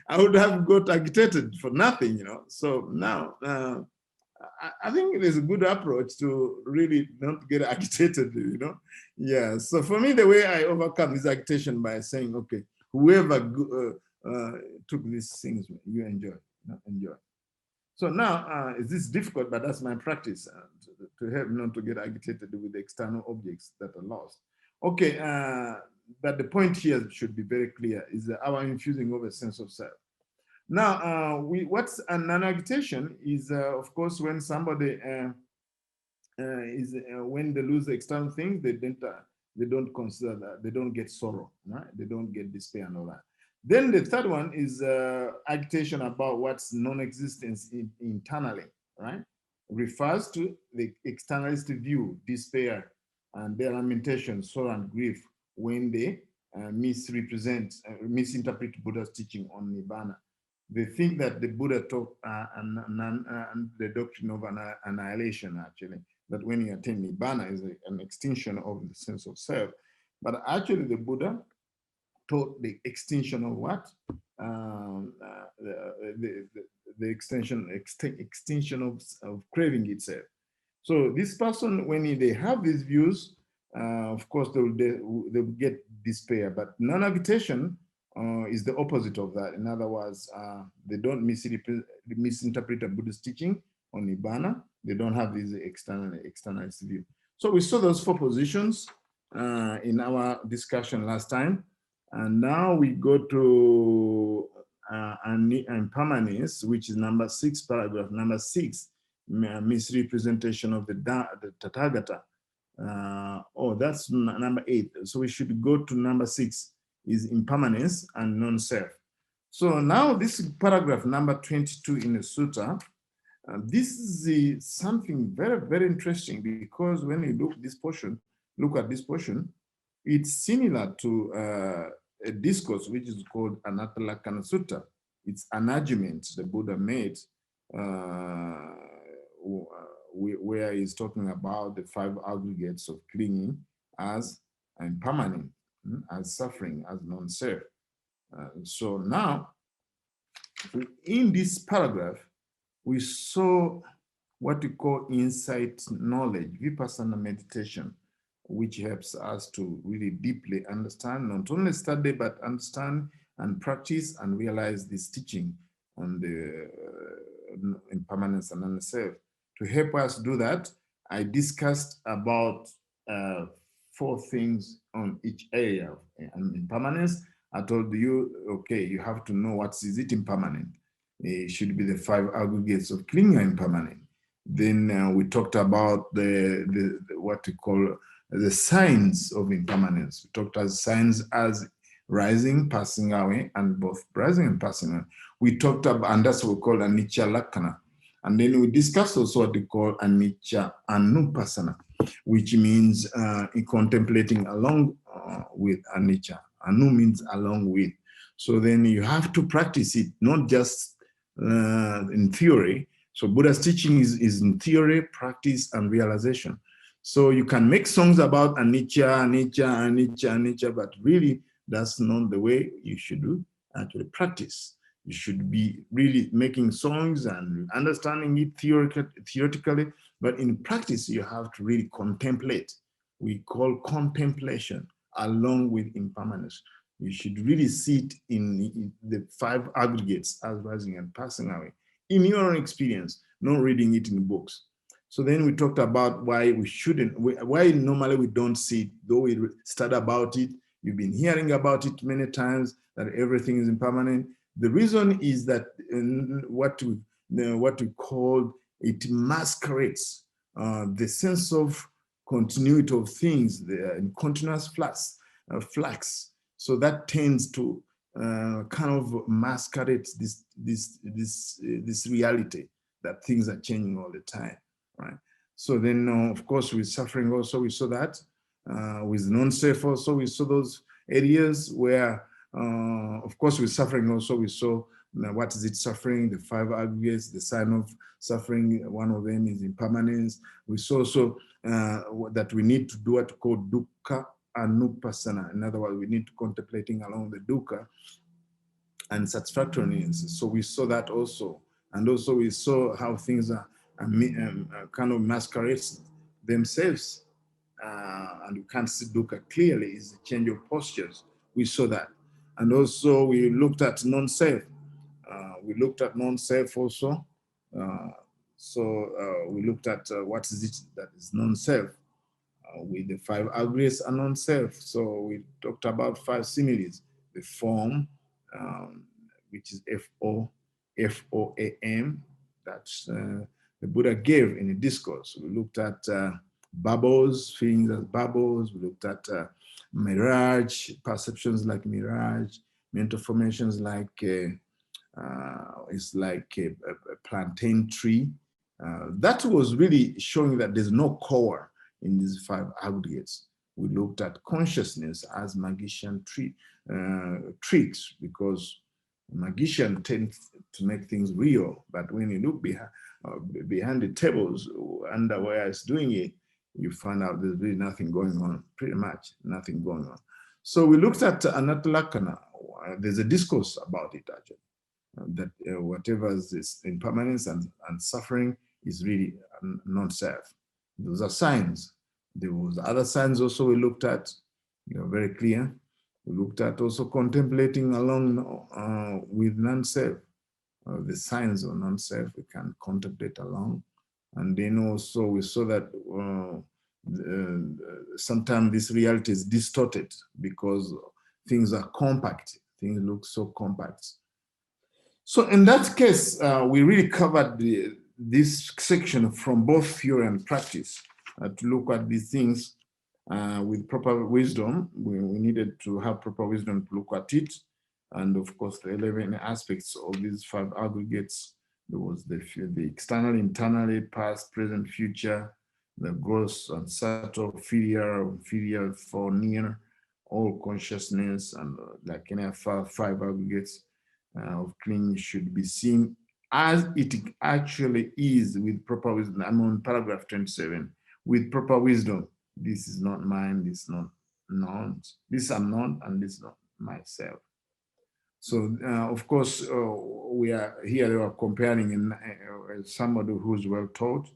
I would have got agitated for nothing, you know. So now, I think it is a good approach to really not get agitated, you know. Yeah, so for me, the way I overcome this agitation by saying, okay, whoever took these things, you enjoy. So now, this is difficult, but that's my practice to help not to get agitated with the external objects that are lost. Okay, but the point here should be very clear, is our infusing of a sense of self. Now, what's an agitation is, of course, when somebody when they lose the external things, they don't consider that, they don't get sorrow, right? They don't get despair and all that. Then the third one is agitation about what's non-existence internally, right? Refers to the externalist view, despair, and their lamentation, sorrow, and grief when they misinterpret Buddha's teaching on Nibbana. They think that the Buddha taught the doctrine of annihilation, actually, that when you attain Nibbana is an extinction of the sense of self. But actually the Buddha taught the extinction of what? The extinction of craving itself. So this person, when they have these views, of course, they'll get despair. But non-agitation is the opposite of that. In other words, they don't misinterpret a Buddhist teaching on Nibbana. They don't have this externalist view. So we saw those four positions in our discussion last time. And now we go to Impermanence, which is number 6, paragraph number 6, misrepresentation of the Tathagata. That's number 8. So we should go to number 6, is impermanence and non-self. So now this is paragraph number 22 in the sutta. This is something very, very interesting, because when you look at this portion, it's similar to a discourse which is called Untitled Sutta. It's an argument the Buddha made where he's talking about the 5 aggregates of clinging as impermanent, as suffering, as non-self. So now, in this paragraph, we saw what we call insight knowledge, vipassana meditation, which helps us to really deeply understand, not only study, but understand and practice and realize this teaching on the impermanence and non-self. To help us do that, I discussed about 4 things on each area of impermanence. I told you, okay, you have to know what is it impermanent. It should be the 5 aggregates of clinging impermanent. Then we talked about the what we call the signs of impermanence. We talked as signs as rising, passing away, and both rising and passing away. We talked about, and that's what we call anicca lakkhana. And then we discussed also what we call anicca anupassana, which means contemplating along with anicca. Anu means along with. So then you have to practice it, not just in theory. So Buddha's teaching is in theory, practice, and realization. So you can make songs about anicca, anicca, anicca, anicca, but really that's not the way you should do actually practice. You should be really making songs and understanding it theoretically, but in practice, you have to really contemplate. We call contemplation along with impermanence. You should really sit in the 5 aggregates as rising and passing away in your own experience, not reading it in books. So then we talked about why we shouldn't, why normally we don't see it, though we study about it. You've been hearing about it many times, that everything is impermanent. The reason is that what we call it masquerades the sense of continuity of things, the continuous flux. So that tends to kind of masquerade this reality that things are changing all the time, right? So then, of course, with suffering also we saw that. With non-self also we saw those areas where, of course, with suffering also we saw what is it suffering, the 5 aggregates, the sign of suffering. One of them is impermanence. We saw also that we need to do what we call dukkha anupassana. In other words, we need to contemplating along the dukkha and satisfactoriness. So we saw that also. And also we saw how things are kind of masquerades themselves. And you can't see dukkha clearly, is the change of postures. We saw that. And also we looked at non-self. We looked at non-self also. We looked at what is it that is non-self with the 5 aggregates and non-self. So we talked about 5 similes, the form, which is F-O-A-M, that's the Buddha gave in the Discourse. We looked at bubbles, feelings as bubbles. We looked at mirage, perceptions like mirage, mental formations like it's like a plantain tree. That was really showing that there's no core in these 5 aggregates. We looked at consciousness as magician tricks, because magician tends to make things real, but when you look behind the tables under where it's doing it, you find out there's really nothing going on, pretty much nothing going on. So we looked at Anatta Lakkhana. There's a discourse about it actually, that whatever is this impermanence and suffering is really non-self. Those are signs. There was other signs also we looked at, very clear. We looked at also contemplating along with non-self. The signs of non-self we can contemplate along. And then also we saw that sometimes this reality is distorted because things are compact. Things look so compact. So in that case, we really covered this section from both theory and practice to look at these things with proper wisdom. We needed to have proper wisdom to look at it. And of course, the 11 aspects of these 5 aggregates. There was the external, internally, past, present, future, the gross and subtle, filial, for near, all consciousness, and like any 5 aggregates of clinging should be seen as it actually is with proper wisdom. I'm on paragraph 27. With proper wisdom, this is not mine, this is not known, this I'm not, and this is not myself. So, of course, we are here, they are comparing somebody who's well taught.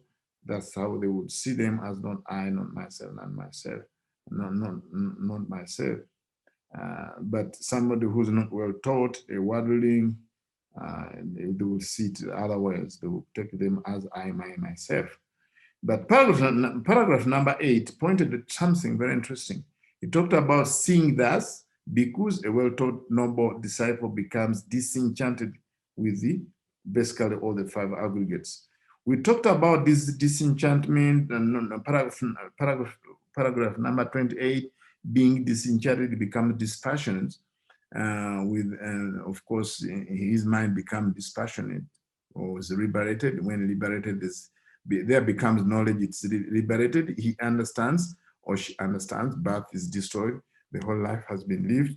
That's how they would see them, as not I, not myself, not myself, not myself. But somebody who's not well taught, a worldling, they will see it otherwise. They will take them as I, myself. But paragraph number 8 pointed at something very interesting. He talked about seeing thus, because a well-taught noble disciple becomes disenchanted with basically all the 5 aggregates. We talked about this disenchantment, and paragraph number 28, being disenchanted becomes dispassionate. Of course, his mind becomes dispassionate or is liberated. When liberated, there becomes knowledge, it's liberated. He understands, or she understands, birth is destroyed. The whole life has been lived.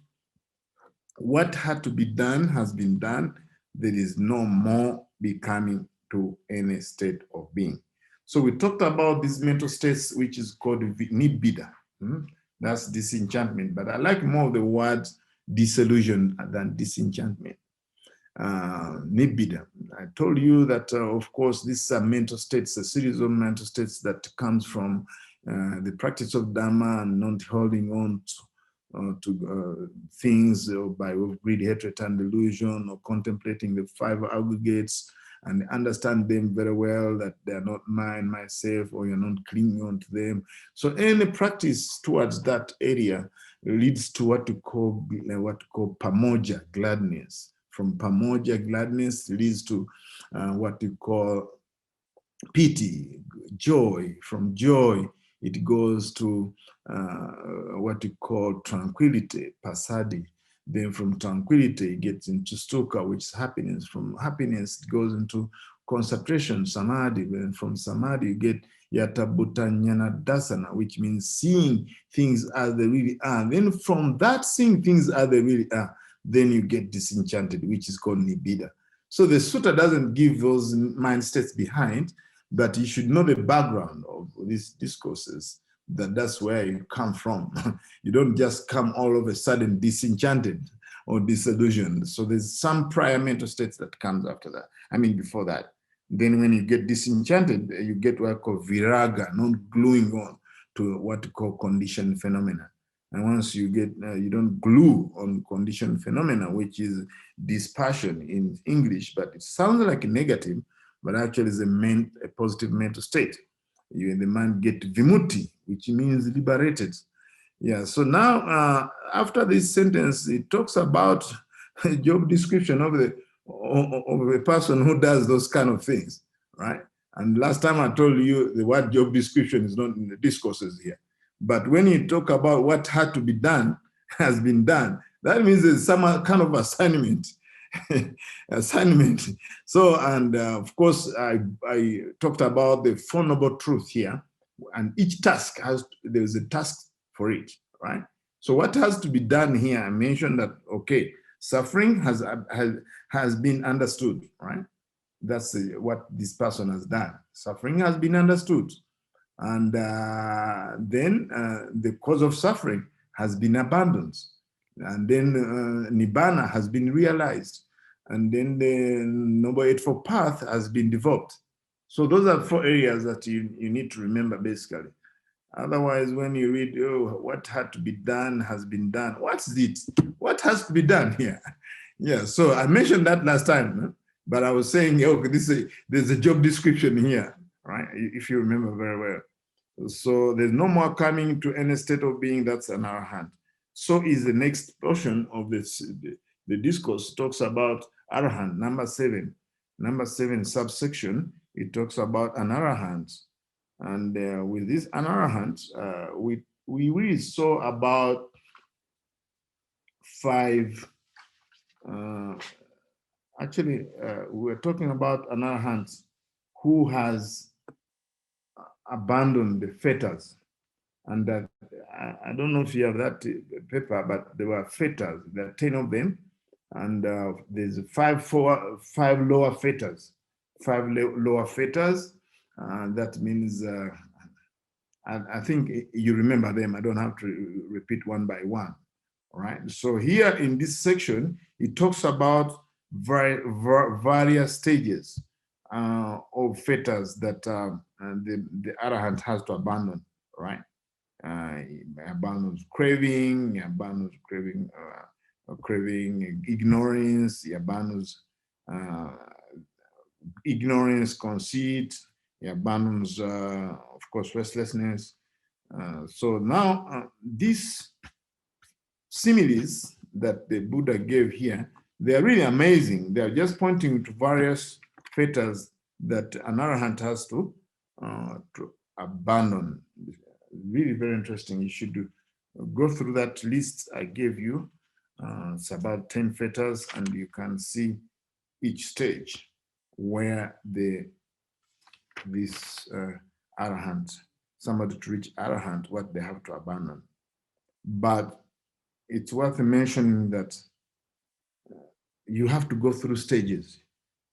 What had to be done has been done. There is no more becoming to any state of being. So we talked about these mental states, which is called nibbida. That's disenchantment, but I like more of the word disillusion than disenchantment. Nibbida. I told you that, of course, these are mental states, a series of mental states that comes from the practice of Dhamma and not holding on to things by greed, hatred, and delusion, or contemplating the 5 aggregates and understand them very well, that they are not mine, myself, or you're not clinging on to them. So any practice towards that area leads to what we call pamoja, gladness. From pamoja, gladness leads to what we call piti, joy. From joy, it goes to what we call tranquility, passaddhi. Then from tranquility, it gets into sukha, which is happiness. From happiness, it goes into concentration, samadhi. Then from samadhi, you get yatabhuta dasana, which means seeing things as they really are. Then from that seeing things as they really are, then you get disenchanted, which is called nibbida. So the sutta doesn't give those mind states behind, but you should know the background of these discourses, that's where you come from. You don't just come all of a sudden disenchanted or disillusioned. So there's some prior mental states that comes after that. I mean, before that. Then when you get disenchanted, you get what I call viraga, not gluing on to what we call conditioned phenomena. And once you get, you don't glue on conditioned phenomena, which is dispassion in English, but it sounds like a negative, but actually is a positive mental state. You and the mind get vimutti, which means liberated. Yeah, so now after this sentence, it talks about a job description of a person who does those kind of things, right? And last time I told you the word job description is not in the discourses here. But when you talk about what had to be done, has been done, that means there's some kind of assignment. So, and of course, I talked about the Four Noble Truth here, and each task there's a task for it, right? So what has to be done here, I mentioned that, okay, suffering has been understood, right? That's what this person has done. Suffering has been understood. And then the cause of suffering has been abandoned. And then Nibbana has been realized. And then the Noble Eightfold Path has been developed. So those are 4 areas that you need to remember, basically. Otherwise, when you read, oh, what had to be done has been done. What's it? What has to be done here? Yeah, so I mentioned that last time, but I was saying, okay, there's a job description here, right? If you remember very well. So there's no more coming to any state of being, that's an arahant. So is the next portion of this, the discourse talks about arahant, number 7. Number 7 subsection, it talks about an arahant. And with this an arahant, we really saw about 5, actually, we're talking about an arahant who has abandoned the fetters. And that, I don't know if you have that paper, but there were fetters, there are 10 of them. And there's five lower fetters. Five lower fetters. That means, I think you remember them. I don't have to repeat one by one. All right. So here in this section, it talks about various stages of fetters that the arahant has to abandon. Right. Abandons craving, abandons craving ignorance, he abandons ignorance, conceit, he abandons, of course, restlessness. So now these similes that the Buddha gave here, they're really amazing. They're just pointing to various fetters that an arahant has to abandon. Really very interesting. You should go through that list I gave you. It's about 10 fetters, and you can see each stage where this arahant, somebody to reach arahant, what they have to abandon. But it's worth mentioning that you have to go through stages.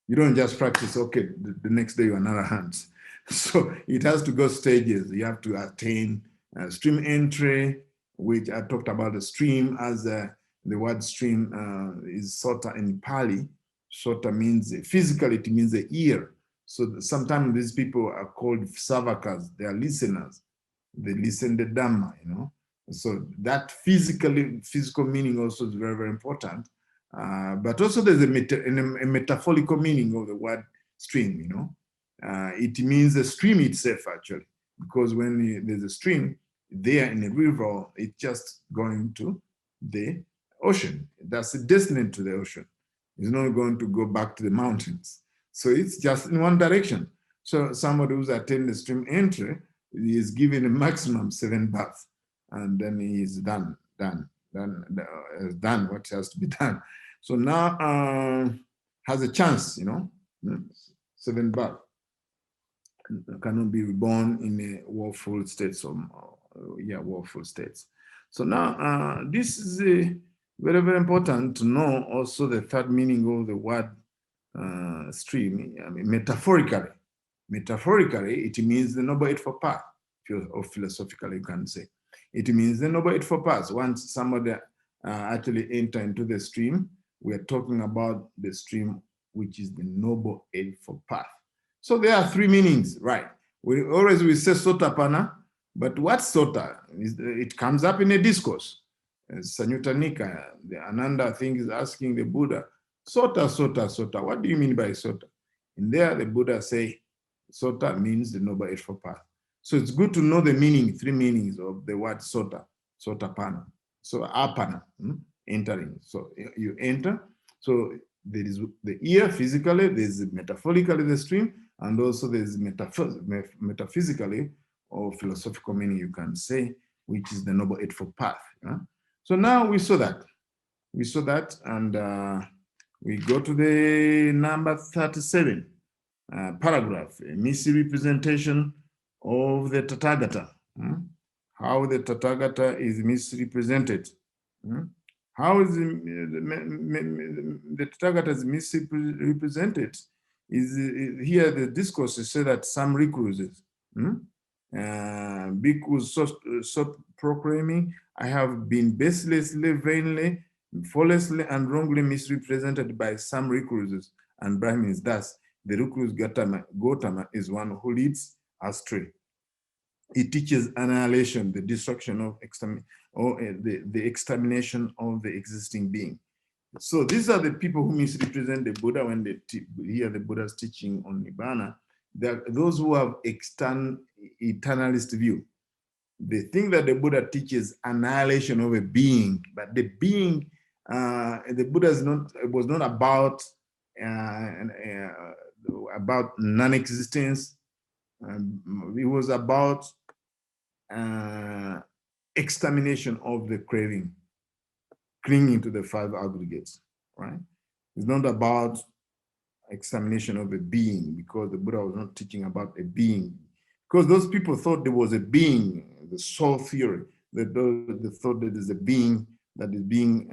You don't just practice, okay, the next day you're an arahant. So it has to go stages. You have to attain stream entry, which I talked about the stream as the word stream is sutta in Pali. Sutta means, physically it means the ear. So sometimes these people are called savakas. They are listeners. They listen the Dhamma, you know. So that physical meaning also is very, very important. But also there's a metaphorical meaning of the word stream, you know. It means the stream itself, actually, because when there's a stream there in a river, it's just going to the ocean. That's the destiny to the ocean. It's not going to go back to the mountains. So it's just in one direction. So somebody who's attended the stream entry is given a maximum 7 baths, and then he is done what has to be done. So now has a chance, you know, 7 baths. Cannot be reborn in a woeful state, woeful states. So now this is very, very important to know also the third meaning of the word stream. I mean, metaphorically, it means the Noble Eightfold Path, or philosophically you can say. It means the Noble Eightfold Path. Once somebody actually enter into the stream, we are talking about the stream, which is the Noble Eightfold Path. So there are 3 meanings, right? We say Sotapanna, but what's Sota? It comes up in a discourse. Sanyutta Nikaya, the Ananda thing is asking the Buddha, Sota, what do you mean by Sota? And there the Buddha say, Sota means the Noble Eightfold Path. So it's good to know the meaning, 3 meanings of the word Sota, Sotapanna. So apana, entering. So you enter. So there is the ear physically, there's metaphorically the stream, and also there's metaphysically or philosophical meaning you can say, which is the Noble Eightfold Path. So now we saw that. And we go to the number 37 paragraph, a misrepresentation of the Tathagata. How the Tathagata is misrepresented. How is the Tathagata is misrepresented? Is here the discourse says that some recluses, bhikkhus so proclaiming, I have been baselessly, vainly, falsely, and wrongly misrepresented by some recluses and Brahmins. Thus, the recluse Gautama is one who leads astray. It teaches annihilation, the destruction of the extermination of the existing being. So these are the people who misrepresent the Buddha when they hear the Buddha's teaching on Nibbana. They're those who have eternalist view. They think that the Buddha teaches annihilation of a being, but the being, the Buddha was not about non-existence. It was about extermination of the craving, clinging to the 5 aggregates, right? It's not about extermination of a being, because the Buddha was not teaching about a being. Because those people thought there was a being, the soul theory, they thought that there's a being that is being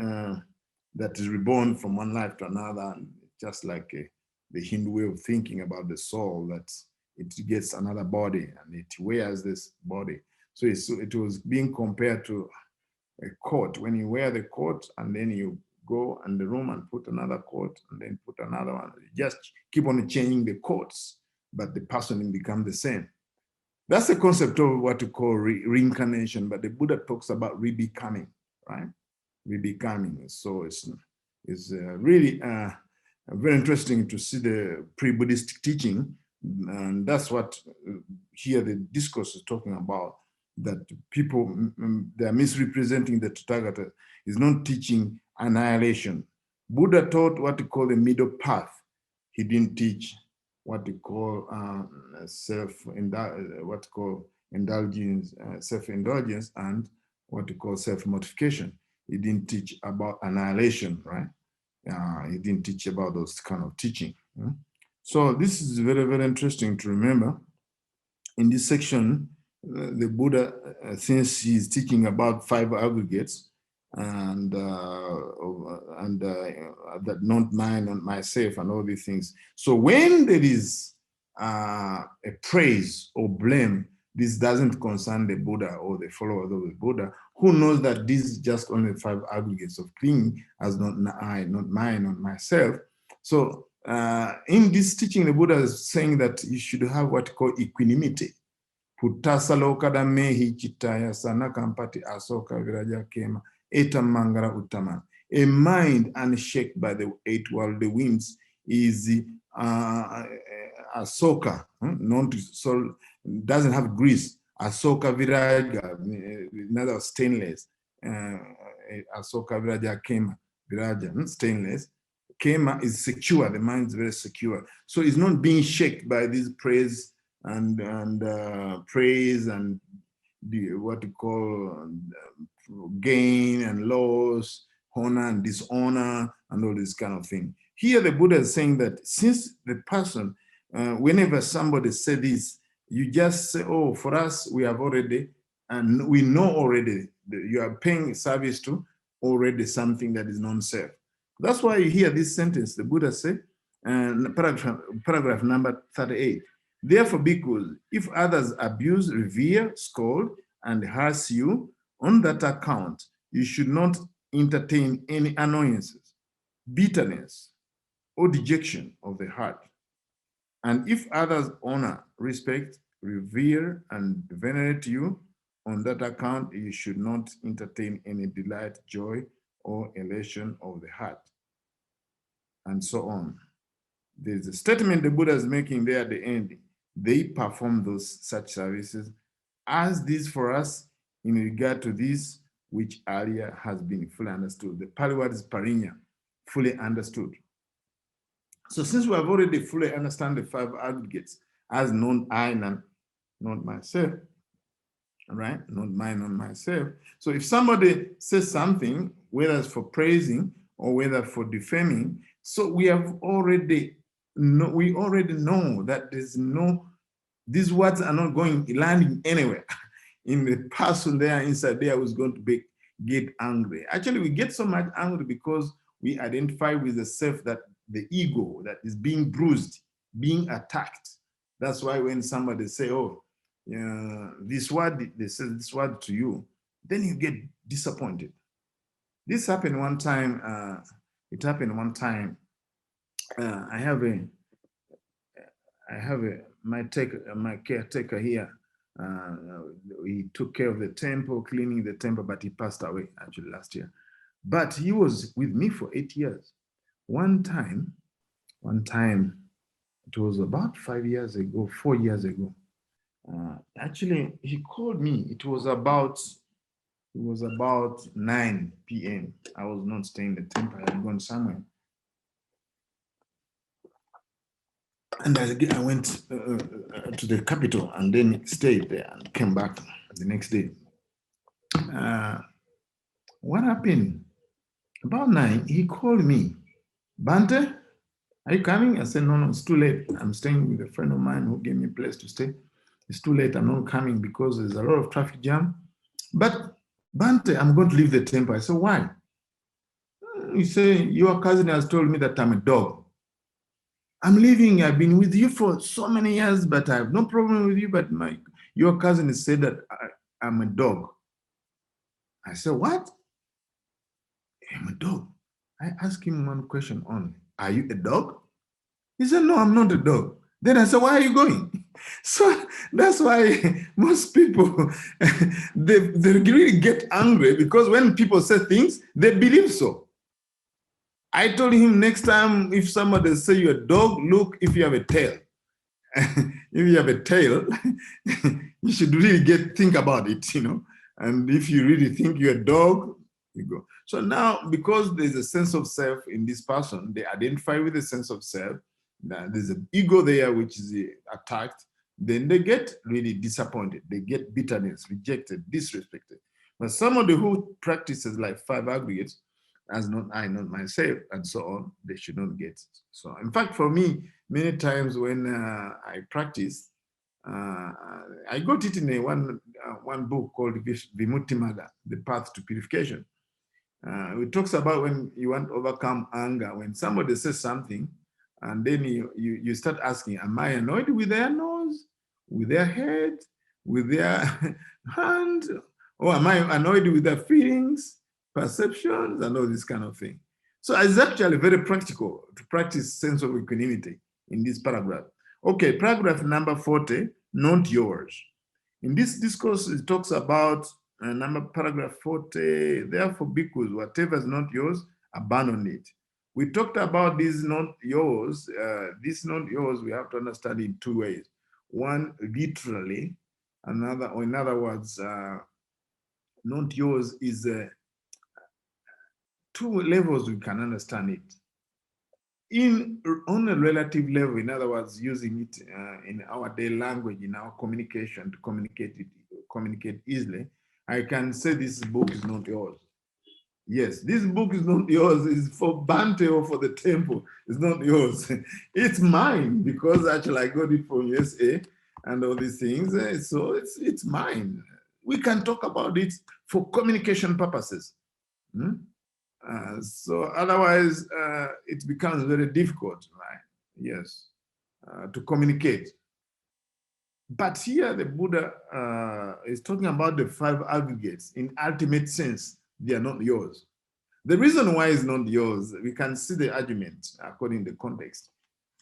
that is reborn from one life to another, and just like the Hindu way of thinking about the soul, that it gets another body and it wears this body. So it was being compared to a coat. When you wear the coat and then you go in the room and put another coat and then put another one, you just keep on changing the coats, but the person becomes the same. That's the concept of what we call reincarnation, but the Buddha talks about rebecoming, right? Rebecoming. So it's really very interesting to see the pre-Buddhist teaching, and that's what here the discourse is talking about, that people, they are misrepresenting the Tathagata. Is not teaching annihilation. Buddha taught what we call the middle path. He didn't teach what we call indulgence, self-indulgence, and what we call self-mortification. He didn't teach about annihilation, right? He didn't teach about those kind of teaching. So this is very, very interesting to remember. In this section, the Buddha, since he's teaching about 5 aggregates, and that not mine and myself and all these things. So when there is a praise or blame, this doesn't concern the Buddha or the followers of the Buddha, who knows that this is just only 5 aggregates of clinging as not I, not mine, not myself. So in this teaching, the Buddha is saying that you should have what called equanimity. Puttasa lokada mehi chitaya sanakampati asoka viraja kema etam mangara uttaman. A mind unshaken by the 8 worldly winds is asoka, so doesn't have grease. Asoka viraja, another stainless. Asoka viraja kema, viraja, stainless. Kema is secure, the mind is very secure. So it's not being shaken by this praise and praise and what we call gain and loss, honor and dishonor, and all this kind of thing. Here the Buddha is saying that since the person, whenever somebody says this, you just say, oh, for us, we have already, and we know already that you are paying service to already something that is non-self. That's why you hear this sentence, the Buddha said, paragraph number 38. Therefore, bhikkhus, if others abuse, revere, scold, and harass you, on that account, you should not entertain any annoyances, bitterness, or dejection of the heart. And if others honor, respect, revere, and venerate you, on that account, you should not entertain any delight, joy, or elation of the heart, and so on. There's a statement the Buddha is making there at the end. They perform those such services as this for us in regard to this which earlier has been fully understood. The Pali word is parinya, fully understood. So since we have already fully understand the 5 aggregates as non I and not myself, right? Not mine, not myself. So if somebody says something, whether it's for praising or whether for defaming, so we have already know, we already know that there's no, these words are not going landing anywhere. In the person there inside there was going to get angry. Actually, we get so much angry because we identify with the self, that the ego that is being bruised, being attacked. That's why when somebody say, oh, this word, they say this word to you, then you get disappointed. This happened one time, it happened one time. I have my caretaker here. He took care of the temple, cleaning the temple, but he passed away actually last year. But he was with me for 8 years. One time, it was about 5 years ago, 4 years ago. Actually, he called me. It was about 9 p.m. I was not staying in the temple. I had gone somewhere. And I went to the capital and then stayed there and came back the next day. What happened? About 9, he called me. Bhante, are you coming? I said, no, it's too late. I'm staying with a friend of mine who gave me a place to stay. It's too late. I'm not coming because there's a lot of traffic jam. But Bhante, I'm going to leave the temple. I said, why? You say, your cousin has told me that I'm a dog. I'm living, I've been with you for so many years, but I have no problem with you, but your cousin has said that I'm a dog. I said, what? I'm a dog. I asked him one question only. Are you a dog? He said, no, I'm not a dog. Then I said, why are you going? So that's why most people, they really get angry, because when people say things, they believe so. I told him, next time if somebody say you're a dog, look if you have a tail. If you have a tail, you should really think about it, And if you really think you're a dog, you go. So now, because there's a sense of self in this person, they identify with the sense of self. There's an ego there which is attacked. Then they get really disappointed. They get bitterness, rejected, disrespected. But somebody who practices like 5 aggregates, as not I, not myself, and so on, they should not get it. So, in fact, for me, many times when I practice, I got it in one book called Vimuttimagga, The Path to Purification. It talks about when you want to overcome anger, when somebody says something, and then you start asking, am I annoyed with their nose, with their head, with their hand, or am I annoyed with their feelings, perceptions, and all this kind of thing? So it's actually very practical to practice sense of equanimity in this paragraph. Okay, paragraph number 40, not yours. In this discourse, it talks about paragraph 40, therefore, bhikkhus, whatever is not yours, abandon it. We talked about this not yours. This not yours, we have to understand in 2 ways. One, literally, another, or in other words, not yours is 2 levels we can understand it. On a relative level, in other words, using it in our daily language, in our communication, to communicate easily, I can say this book is not yours. Yes, this book is not yours. It's for Bhante or for the temple. It's not yours. It's mine, because actually I got it from USA and all these things. So it's mine. We can talk about it for communication purposes. So otherwise, it becomes very difficult, right? Yes, to communicate. But here the Buddha is talking about the 5 aggregates. In ultimate sense, they are not yours. The reason why it's not yours, we can see the argument according to the context.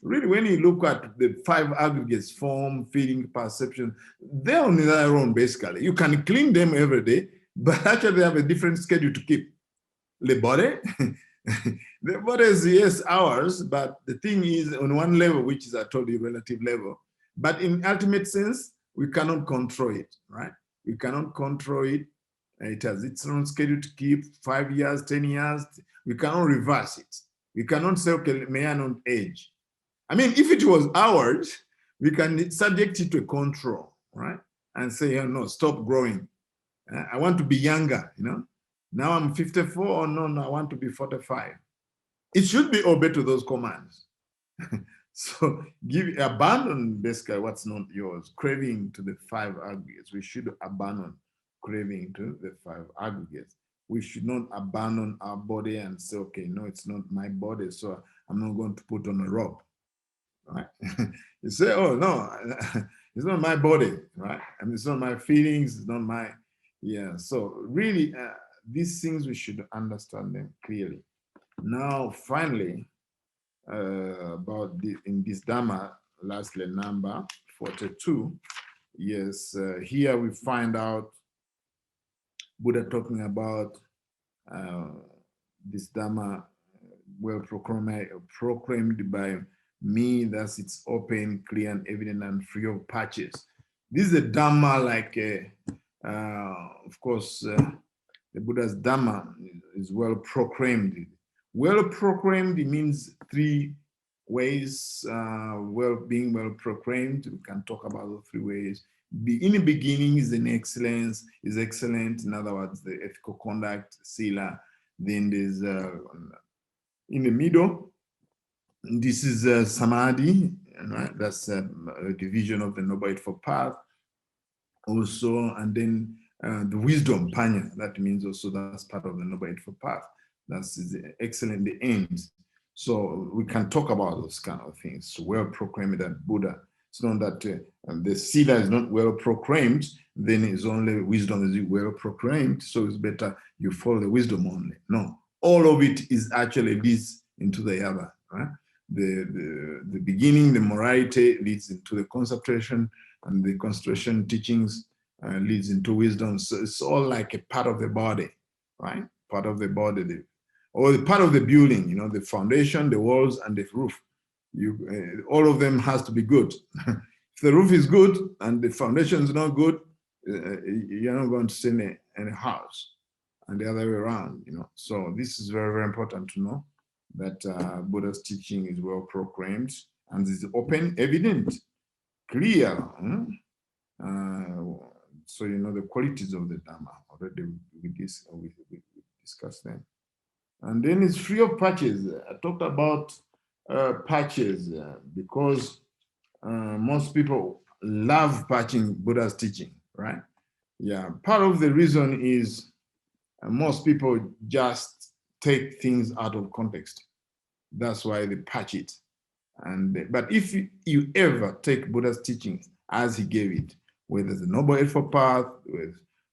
Really, when you look at the 5 aggregates, form, feeling, perception, they're on their own, basically. You can clean them every day, but actually they have a different schedule to keep. The body, the body is, yes, ours, but the thing is on one level, which is I told you relative level, but in ultimate sense, we cannot control it, right? We cannot control it. It has its own schedule to keep, 5 years, 10 years. We cannot reverse it. We cannot say, okay, may I not age? I mean, if it was ours, we can subject it to control, right? And say, oh, no, stop growing. I want to be younger, Now I'm 54, or no, I want to be 45. It should be obeyed to those commands. So abandon basically what's not yours, craving to the 5 aggregates. We should abandon craving to the 5 aggregates. We should not abandon our body and say, okay, no, it's not my body, so I'm not going to put on a robe, right? You say, oh, no, it's not my body, right? I mean, it's not my feelings, it's not my, so really, these things, we should understand them clearly. Now, finally, in this Dhamma, lastly, number 42, yes, here we find out Buddha talking about this Dhamma well proclaimed by me, thus it's open, clear, and evident, and free of patches. This is a Dhamma like, of course, the Buddha's Dhamma is well proclaimed. Well proclaimed means 3 ways. Being well proclaimed, we can talk about the 3 ways. In the beginning is an excellence, is excellent. In other words, the ethical conduct, sila. Then there's in the middle, this is samadhi, right? That's a division of the Noble Eightfold Path. Also, and then the wisdom, panya, that means also that's part of the Noble Eightfold Path. That's excellent, the end. So we can talk about those kind of things. Well proclaimed that Buddha. It's not that the Siddha is not well proclaimed, then it's only wisdom is well proclaimed. So it's better you follow the wisdom only. No, all of it is actually leads into the other. Right? The beginning, the morality leads into the concentration, and the concentration teachings leads into wisdom. So it's all like a part of the body, right? Part of the body, or the part of the building, you know, the foundation, the walls, and the roof. All of them has to be good. If the roof is good and the foundation is not good, you're not going to see any house, and the other way around, you know. So this is very, very important to know that Buddha's teaching is well proclaimed and is open, evident, clear. So you know the qualities of the Dhamma. Already we discussed them. And then it's free of patches. I talked about patches because most people love patching Buddha's teaching, right? Yeah, part of the reason is most people just take things out of context. That's why they patch it. But if you ever take Buddha's teaching as he gave it, whether the Noble Eightfold Path,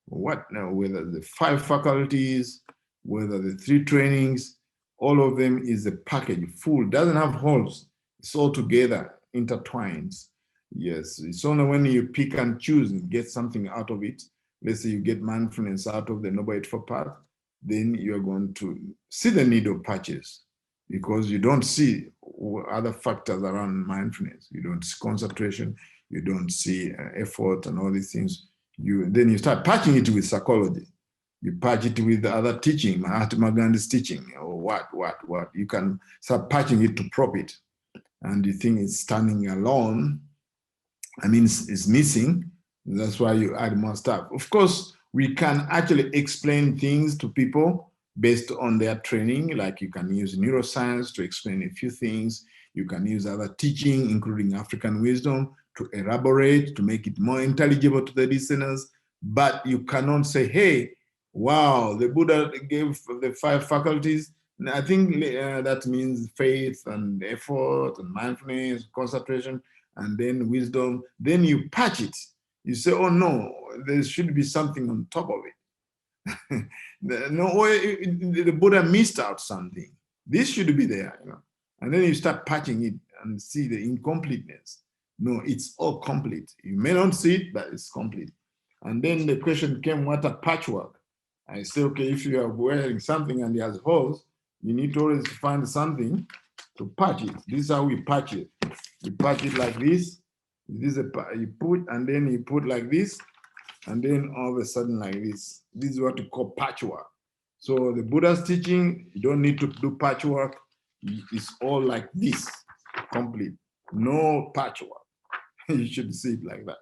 whether the 5 faculties, whether the 3 trainings, all of them is a package, full, doesn't have holes. It's all together, intertwined. Yes, it's only when you pick and choose and get something out of it. Let's say you get mindfulness out of the Noble Eightfold Path, then you're going to see the need of patches, because you don't see other factors around mindfulness. You don't see concentration, you don't see effort and all these things. Then you start patching it with psychology. You patch it with the other teaching, Mahatma Gandhi's teaching, or what. You can start patching it to prop it. And you think it's standing alone. I mean, it's missing. That's why you add more stuff. Of course, we can actually explain things to people based on their training. Like you can use neuroscience to explain a few things. You can use other teaching, including African wisdom, to elaborate, to make it more intelligible to the listeners. But you cannot say, hey, wow, the Buddha gave the 5 faculties. And I think that means faith and effort and mindfulness, concentration, and then wisdom. Then you patch it. You say, oh no, there should be something on top of it. No, the Buddha missed out something. This should be there, you know. And then you start patching it and see the incompleteness. No, it's all complete. You may not see it, but it's complete. And then the question came, what a patchwork? I say, okay, if you are wearing something and it has holes, you need to always find something to patch it. This is how we patch it. You patch it like this. You put, and then you put like this, and then all of a sudden like this. This is what we call patchwork. So the Buddha's teaching, you don't need to do patchwork. It's all like this, complete. No patchwork. You should see it like that.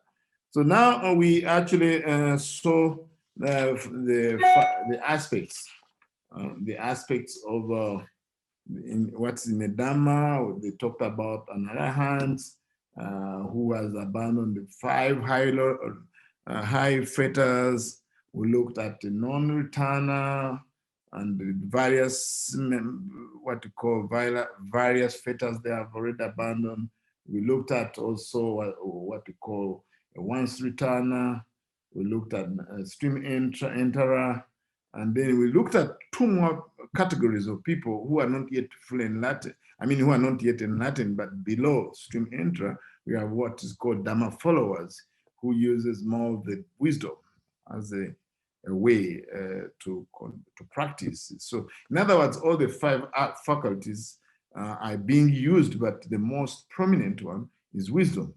So now we actually saw the aspects of what's in the Dhamma. They talked about an arahant who has abandoned the 5 high fetters. We looked at the non-returner and the various, what we call various fetters they have already abandoned. We looked at also what we call a once returner. We looked at a stream enterer. And then we looked at 2 more categories of people who are not yet fully enlightened. I mean, who are not yet enlightened, but below stream enterer, we have what is called Dhamma Followers, who uses more of the wisdom as a way to practice. So in other words, all the 5 faculties are being used, but the most prominent one is wisdom.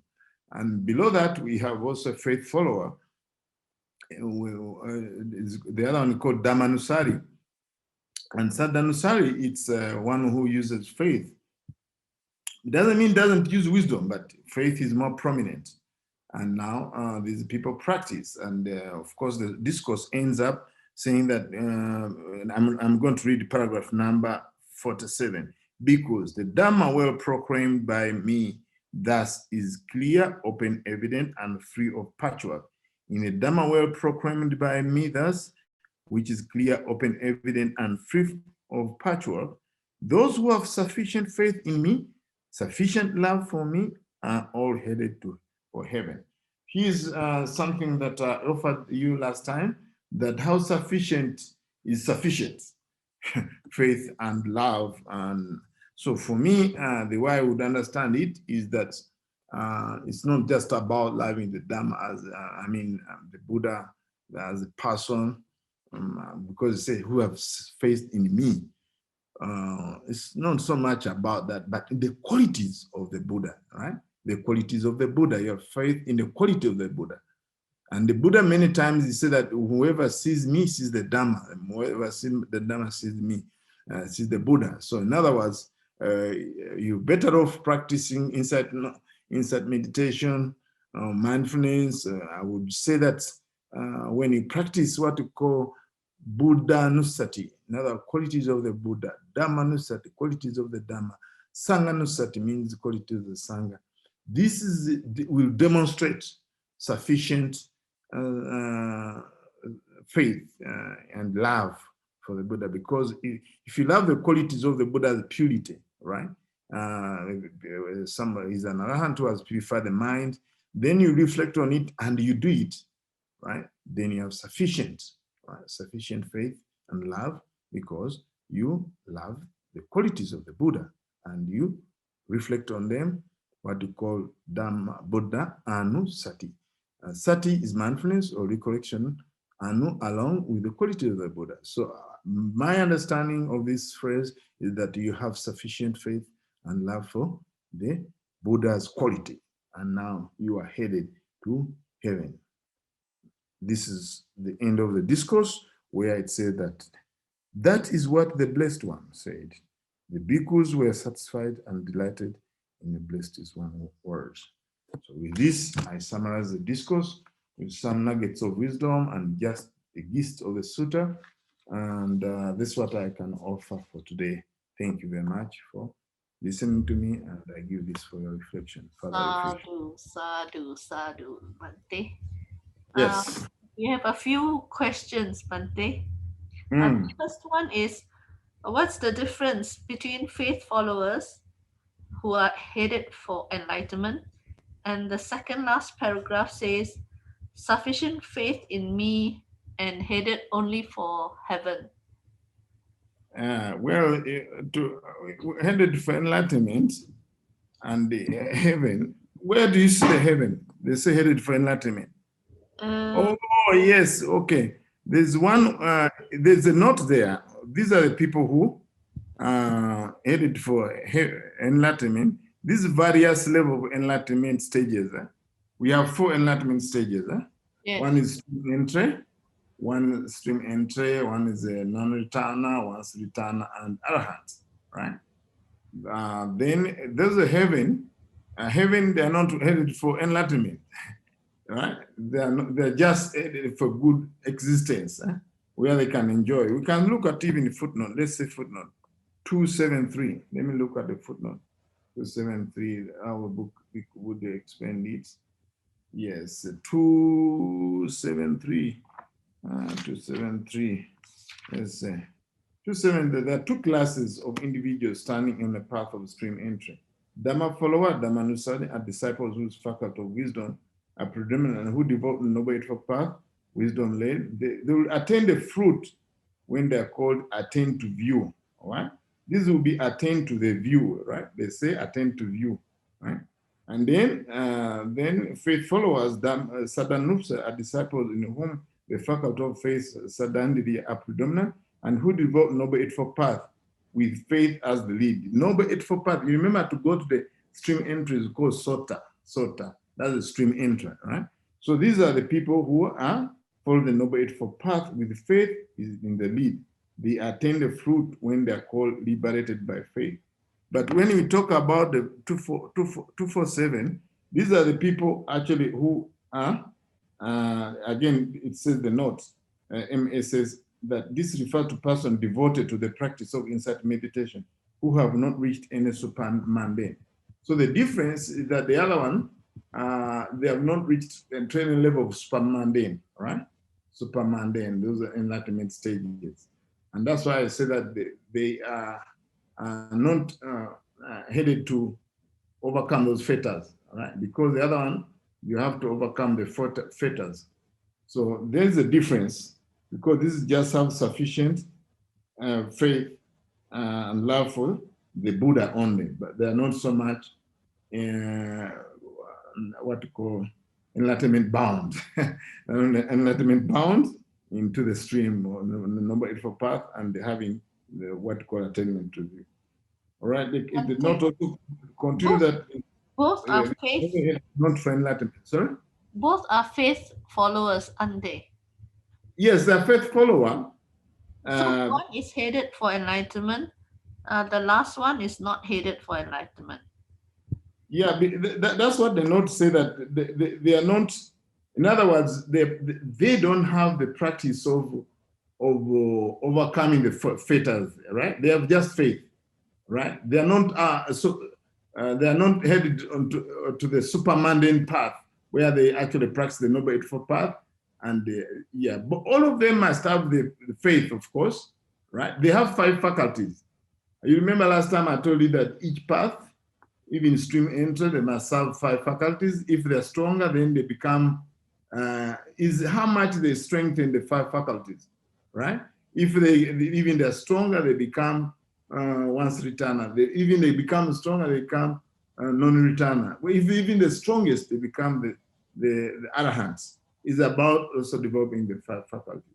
And below that, we have also a faith follower. The other one called Dhammanusari. And Sadhanusari, it's one who uses faith. It doesn't mean doesn't use wisdom, but faith is more prominent. And now these people practice. And of course, the discourse ends up saying that, I'm going to read paragraph number 47. Because the Dhamma well proclaimed by me thus is clear, open, evident, and free of patchwork. In a Dhamma well proclaimed by me thus, which is clear, open, evident, and free of patchwork, those who have sufficient faith in me, sufficient love for me, are all headed for heaven. Here's something that I offered you last time, that how sufficient is sufficient. Faith and love. And so for me, the way I would understand it is that it's not just about loving the Dhamma as, the Buddha as a person, because it says, who have faith in me. It's not so much about that, but the qualities of the Buddha, right? The qualities of the Buddha, your faith in the quality of the Buddha. And the Buddha, many times, he said that whoever sees me sees the Dhamma, and whoever sees the Dhamma sees me, sees the Buddha. So in other words, you're better off practicing insight meditation, mindfulness. I would say that when you practice what you call Buddha Nusati, in other qualities of the Buddha, Dhamma Nusati, qualities of the Dhamma, Sangha Nusati means the quality of the Sangha. This will demonstrate sufficient faith and love for the Buddha, because if you love the qualities of the Buddha's purity, right? Somebody is an arahant who has purified the mind, then you reflect on it and you do it, right? Then you have sufficient faith and love, because you love the qualities of the Buddha and you reflect on them, what you call Dhamma Buddha Anu Sati. Sati is mindfulness or recollection, Anu along with the quality of the Buddha. So my understanding of this phrase is that you have sufficient faith and love for the Buddha's quality, and now you are headed to heaven. This is the end of the discourse, where it said that is what the Blessed One said. The bhikkhus were satisfied and delighted in the Blessed One words. So with this, I summarize the discourse with some nuggets of wisdom and just the gist of the sutta. And this is what I can offer for today. Thank you very much for listening to me, and I give this for your reflection. Sadhu, sadhu, sadhu, Bhante. Yes. We have a few questions, Bhante. The first one is, what's the difference between faith followers who are headed for enlightenment? And the second last paragraph says, sufficient faith in me and headed only for heaven. Headed for enlightenment and the heaven. Where do you see the heaven? They say headed for enlightenment. Oh, yes, okay. There's one, there's a note there. These are the people who are headed for enlightenment. These various level of enlightenment stages. We have 4 enlightenment stages. Yes. One is entry, one stream entry, one is a non-returner, one is returner, and arahant, right? Then there's a heaven. Heaven, they are not headed for enlightenment, right? They're just headed for good existence, where they can enjoy. We can look at even the footnote. Let's say footnote 273. Let me look at the footnote 273. Our book would explain it. Yes, 273. 273. Let's say 273. There are 2 classes of individuals standing on the path of stream entry. Dhamma follower, Dhamma Nusadi, are disciples whose faculty of wisdom are predominant and who devote the noble eightfold path, wisdom led. They will attain the fruit when they are called attain to view. All right? This will be attain to the view, right? They say attain to view, right? And then faith followers, Sadhanupsa, are disciples in whom the faculty of faith, Sadhanditi, are predominant and who devote noble eightfold path with faith as the lead. Noble eightfold path, you remember to go to the stream entries called Sutta. That's the stream entry, right? So these are the people who are following the noble eightfold path with faith is in the lead. They attain the fruit when they are called liberated by faith. But when we talk about the 247, these are the people actually who are, again, it says the note, MA says that this refers to person devoted to the practice of insight meditation who have not reached any supermundane. So the difference is that the other one, they have not reached the training level of supermundane, right? Supermundane, those are enlightenment stages. And that's why I say that they are not headed to overcome those fetters, right? Because the other one, you have to overcome the fetters. So there's a difference, because this is just have sufficient faith and love for the Buddha only, but they are not so much what you call enlightenment bound. Enlightenment bound into the stream or the Noble Eightfold Path, and having the what you call attainment to the. All right, it did not also continue that. Both are faith. Not for enlightenment. Sorry. Both are faith followers, aren't they? Yes, they're faith follower. So one is headed for enlightenment. The last one is not headed for enlightenment. Yeah, that's what the notes say, that they are not. In other words, they don't have the practice of overcoming the fetters, right? They have just faith, right? They are not they are not headed to the super mundane path where they actually practice the Noble Eightfold Path. And yeah, but all of them must have the faith, of course, right? They have 5 faculties. You remember last time I told you that each path, even stream entry, they must have 5 faculties. If they're stronger, then they become, is how much they strengthen the 5 faculties, right? If they're stronger, they become once returner. Even they become stronger, they become non-returner. If even the strongest, they become the arahants. Is about also developing the 5 faculties.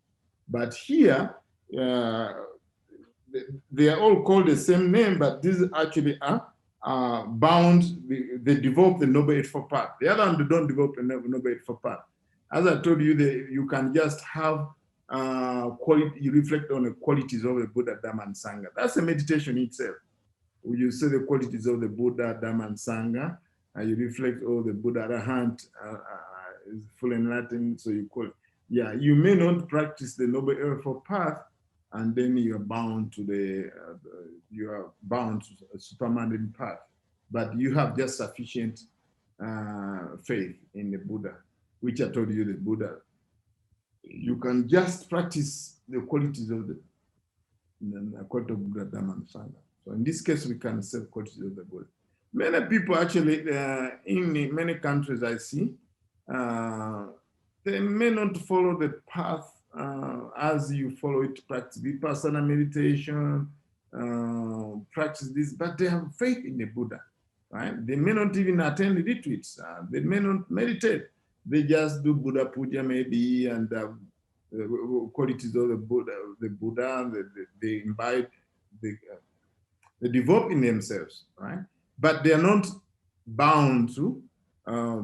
But here, they are all called the same name, but these actually are bound. They develop the Noble Eightfold Path. The other one, they don't develop the Noble Eightfold Path. As I told you, you can just have quality. You reflect on the qualities of the Buddha, Dhamma, and Sangha. That's a meditation itself. You say the qualities of the Buddha, Dhamma, and Sangha, and you reflect all the Buddha Arahant. Is full enlightened, so you call it. Yeah, you may not practice the Noble Eightfold Path, and then you are bound to the supermundane path, but you have just sufficient faith in the Buddha, which I told you, the Buddha. You can just practice the qualities of the quality of Buddha, Dhamma, and Sangha. So in this case, we can say qualities of the Buddha. Many people actually in many countries I see. They may not follow the path as you follow it, practice vipassana meditation, practice this, but they have faith in the Buddha, right? They may not even attend the retreats. They may not meditate. They just do Buddha puja maybe, and qualities of the Buddha, they imbibe, they develop in themselves, right? But they are not bound to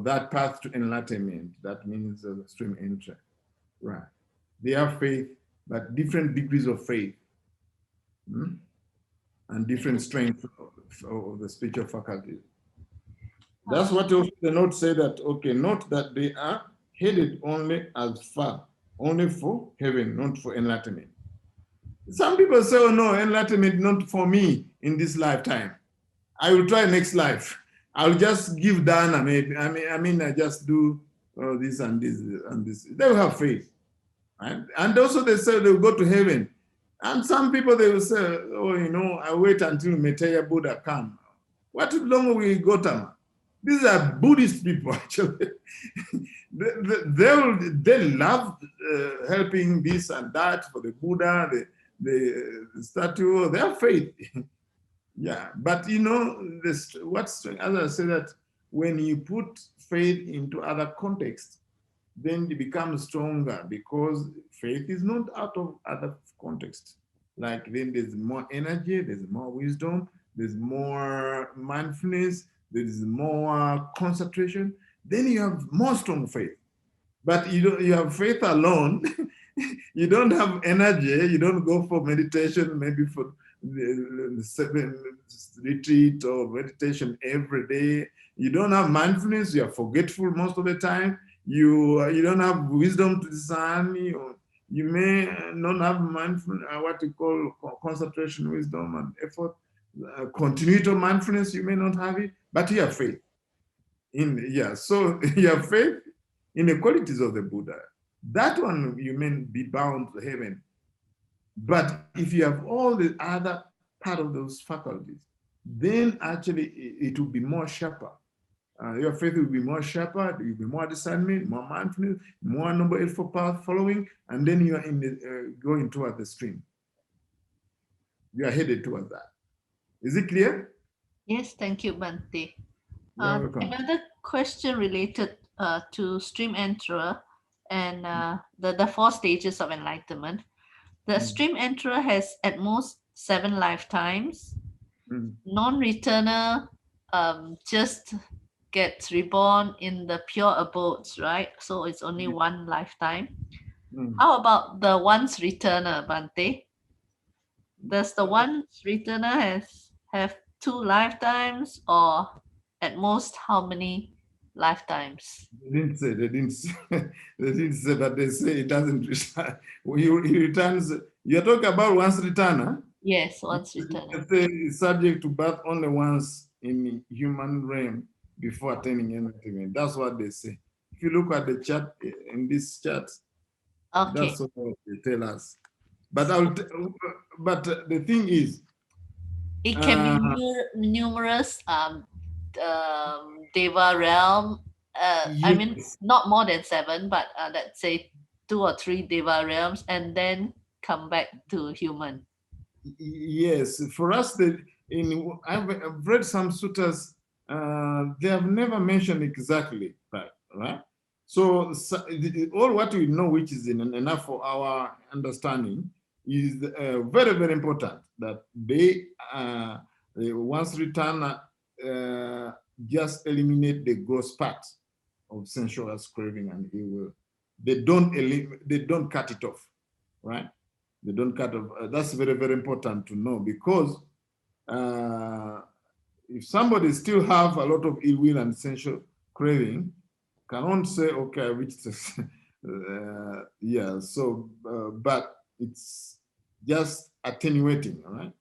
that path to enlightenment. That means stream entry, right? They have faith, but different degrees of faith, and different strength of the spiritual faculties. That's what the note say, that, okay, not that they are headed only as far, only for heaven, not for enlightenment. Some people say, oh no, enlightenment not for me in this lifetime. I will try next life. I'll just give dana, maybe. I just do this and this and this. They will have faith. Right? And also they say they'll go to heaven. And some people, they will say, oh, I wait until Metteyya Buddha come. What long will we go to? These are Buddhist people, actually. they love helping this and that for the Buddha, the statue, their faith. Yeah, but what's, as I say, that when you put faith into other contexts, then it becomes stronger, because faith is not out of other contexts. Like then there's more energy, there's more wisdom, there's more mindfulness, there's more concentration. Then you have more strong faith. But you have faith alone. You don't have energy. You don't go for meditation, maybe for the 7 retreat or meditation every day. You don't have mindfulness. You are forgetful most of the time. You don't have wisdom to discern. You may not have mindfulness, what you call concentration, wisdom, and effort. Continuity of mindfulness, you may not have it, but you have faith. So you have faith in the qualities of the Buddha. That one, you may be bound to heaven. But if you have all the other part of those faculties, then actually it will be more sharper. Your faith will be more sharper, there will be more discernment, more mindfulness, more Noble Eightfold Path following, and then you are in the, going toward the stream. You are headed toward that. Is it clear? Yes, thank you, Bhante. You're welcome. Another question related to stream enterer and the 4 stages of enlightenment. The stream enterer has at most 7 lifetimes. Non-returner just gets reborn in the pure abodes, right? So it's only 1 lifetime. How about the once returner, Bhante? Does the once returner have 2 lifetimes, or at most how many lifetimes? They didn't say, they didn't say, but they say it doesn't return. He returns, you're talking about once returner? Yes, once returner. They say it's subject to birth only once in human realm before attaining enlightenment. That's what they say. If you look at the chart, in this chart, Okay. that's what they tell us. But but the thing is, it can be numerous Deva realm. I mean, not more than 7, but let's say 2 or 3 Deva realms, and then come back to human. Yes, for us, I've read some suttas. They have never mentioned exactly that, right? So all what we know, which is enough for our understanding, is very, very important that they once return just eliminate the gross part of sensual craving and evil. They don't cut it off, right? They don't cut off. That's very, very important to know, because if somebody still have a lot of ill will and sensual craving, cannot say, okay, I reached this. Yeah, so, but it's just attenuating, all right?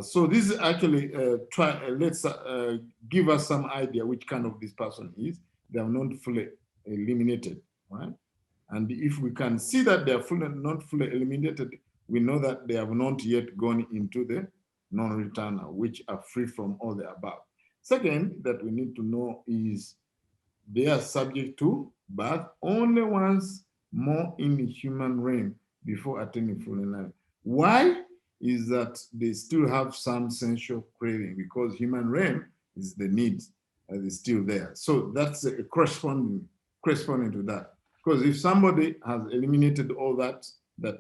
So this is actually, let's give us some idea which kind of this person is. They are not fully eliminated, right? And if we can see that they are not fully eliminated, we know that they have not yet gone into the non-returner, which are free from all the above. Second, that we need to know is they are subject to birth only once more in the human realm before attaining full enlightenment. Why? Is that they still have some sensual craving, because human realm is the needs is still there. So that's corresponding to that. Because if somebody has eliminated all that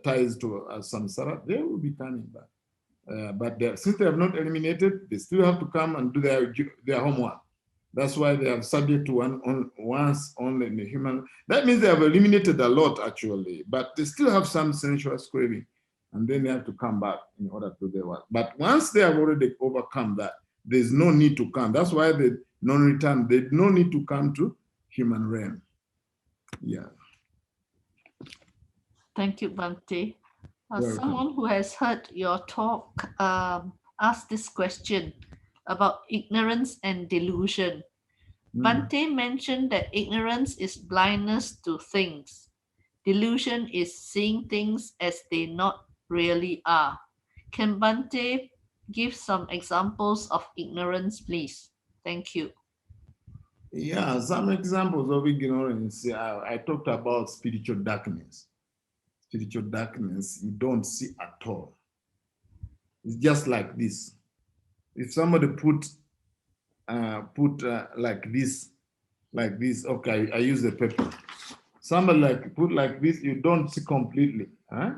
ties to samsara, they will be turning back. But since they have not eliminated, they still have to come and do their homework. That's why they are subject to once only in the human. That means they have eliminated a lot, actually, but they still have some sensual craving, and then they have to come back in order to do their work. But once they have already overcome that, there's no need to come. That's why they non-return. They no need to come to human realm. Yeah. Thank you, Bhante. Someone who has heard your talk asked this question about ignorance and delusion. Bhante mentioned that ignorance is blindness to things. Delusion is seeing things as they not really are. Can Bhante give some examples of ignorance, please? Thank you. Yeah, some examples of ignorance. I talked about spiritual darkness. Spiritual darkness, you don't see at all. It's just like this. If somebody put like this, okay, I use the paper. Somebody put like this, you don't see completely. Huh?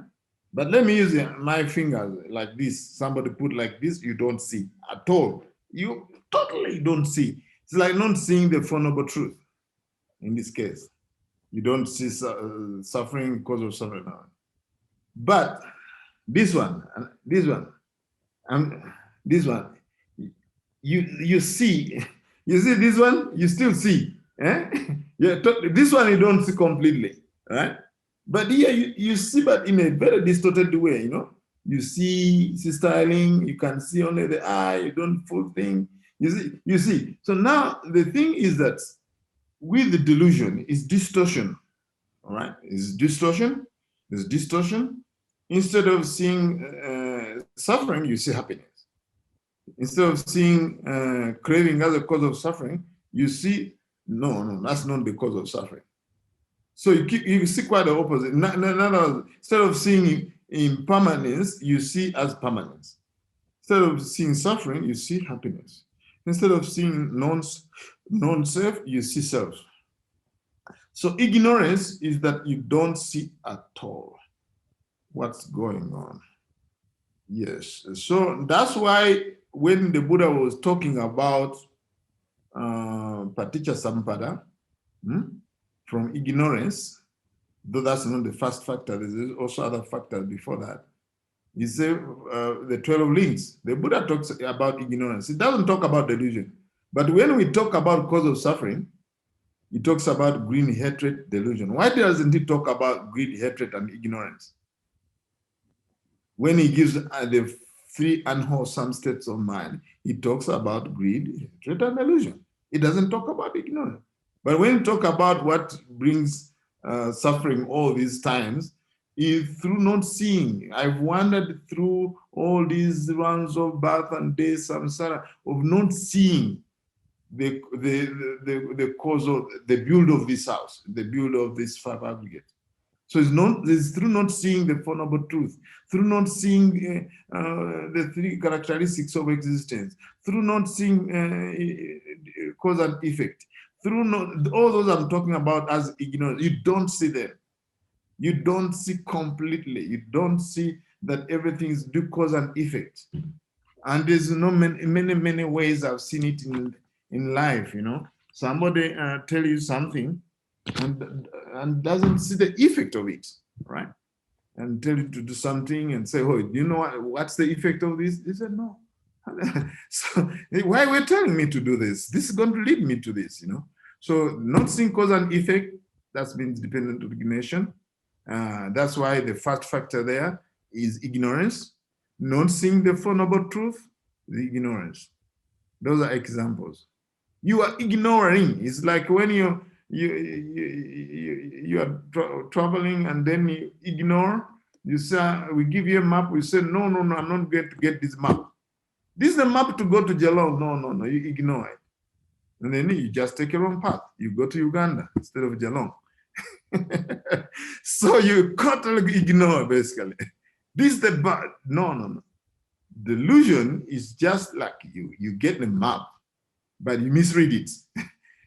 But let me use my fingers like this. Somebody put like this, you don't see at all. You totally don't see. It's like not seeing the Four Noble Truth in this case. You don't see suffering because of suffering. But this one, you see this one, you still see. Eh? Yeah, this one you don't see completely, right? But here you see, but in a very distorted way, you know. You see styling, you can see only the eye, you don't full thing. You see. So now the thing is that with the delusion is distortion, all right? It's distortion. There's distortion instead of seeing suffering, you see happiness. Instead of seeing craving as a cause of suffering, you see, no, that's not the cause of suffering. So you see quite the opposite. Instead of seeing impermanence, you see as permanence. Instead of seeing suffering, you see happiness. Instead of seeing non-self, you see self. So ignorance is that you don't see at all what's going on. Yes, so that's why when the Buddha was talking about paticca samuppada, from ignorance, though that's not the first factor, there's also other factors before that. He said the 12 links. The Buddha talks about ignorance. It doesn't talk about delusion. But when we talk about cause of suffering, he talks about greed, hatred, delusion. Why doesn't he talk about greed, hatred, and ignorance? When he gives the three unwholesome states of mind, he talks about greed, hatred, and delusion. He doesn't talk about ignorance. But when you talk about what brings suffering all these times, is through not seeing. I've wandered through all these rounds of birth and death, samsara, of not seeing the cause of the build of this house, the build of this five aggregate. So it's through not seeing the Four Noble Truth, through not seeing the three characteristics of existence, through not seeing cause and effect, through not, all those I'm talking about as ignorance. You don't see them. You don't see completely. You don't see that everything is due cause and effect. And there's many ways I've seen it in life, you know. Somebody tell you something and doesn't see the effect of it, right? And tell you to do something and say, oh, do you know what's the effect of this? They said, no. So why were you telling me to do this? This is going to lead me to this, you know. So not seeing cause and effect, that's been dependent origination. That's why the first factor there is ignorance. Not seeing the Four Noble Truth, the ignorance. Those are examples. You are ignoring. It's like when you are traveling and then you ignore. You say, we give you a map. We say, no, I'm not going to get this map. This is the map to go to Geelong. No, you ignore it. And then you just take a wrong path. You go to Uganda instead of Geelong. So you totally ignore, basically. This is the bad. No. Delusion is just like you get the map, but you misread it.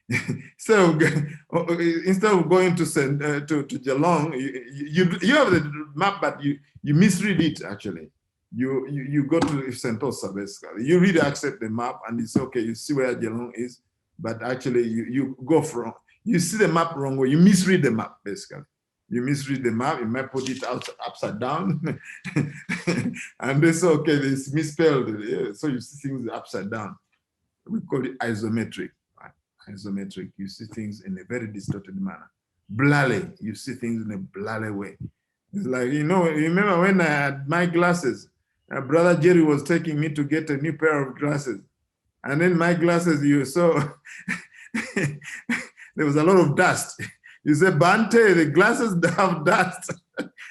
Instead of going to Geelong, you have the map, but you misread it. Actually, you go to Sentosa, basically. You really accept the map, and it's okay. You see where Geelong is, but actually you go from. You see the map wrong way. You misread the map, basically. You misread the map. You might put it upside down, and they say, okay, it's misspelled. Yeah, so you see things upside down. We call it isometric. Right? Isometric. You see things in a very distorted manner. Blurry. You see things in a blurry way. It's like, you know, remember when I had my glasses, Brother Jerry was taking me to get a new pair of glasses. And then my glasses, you saw, there was a lot of dust. You say, Bhante, the glasses have dust.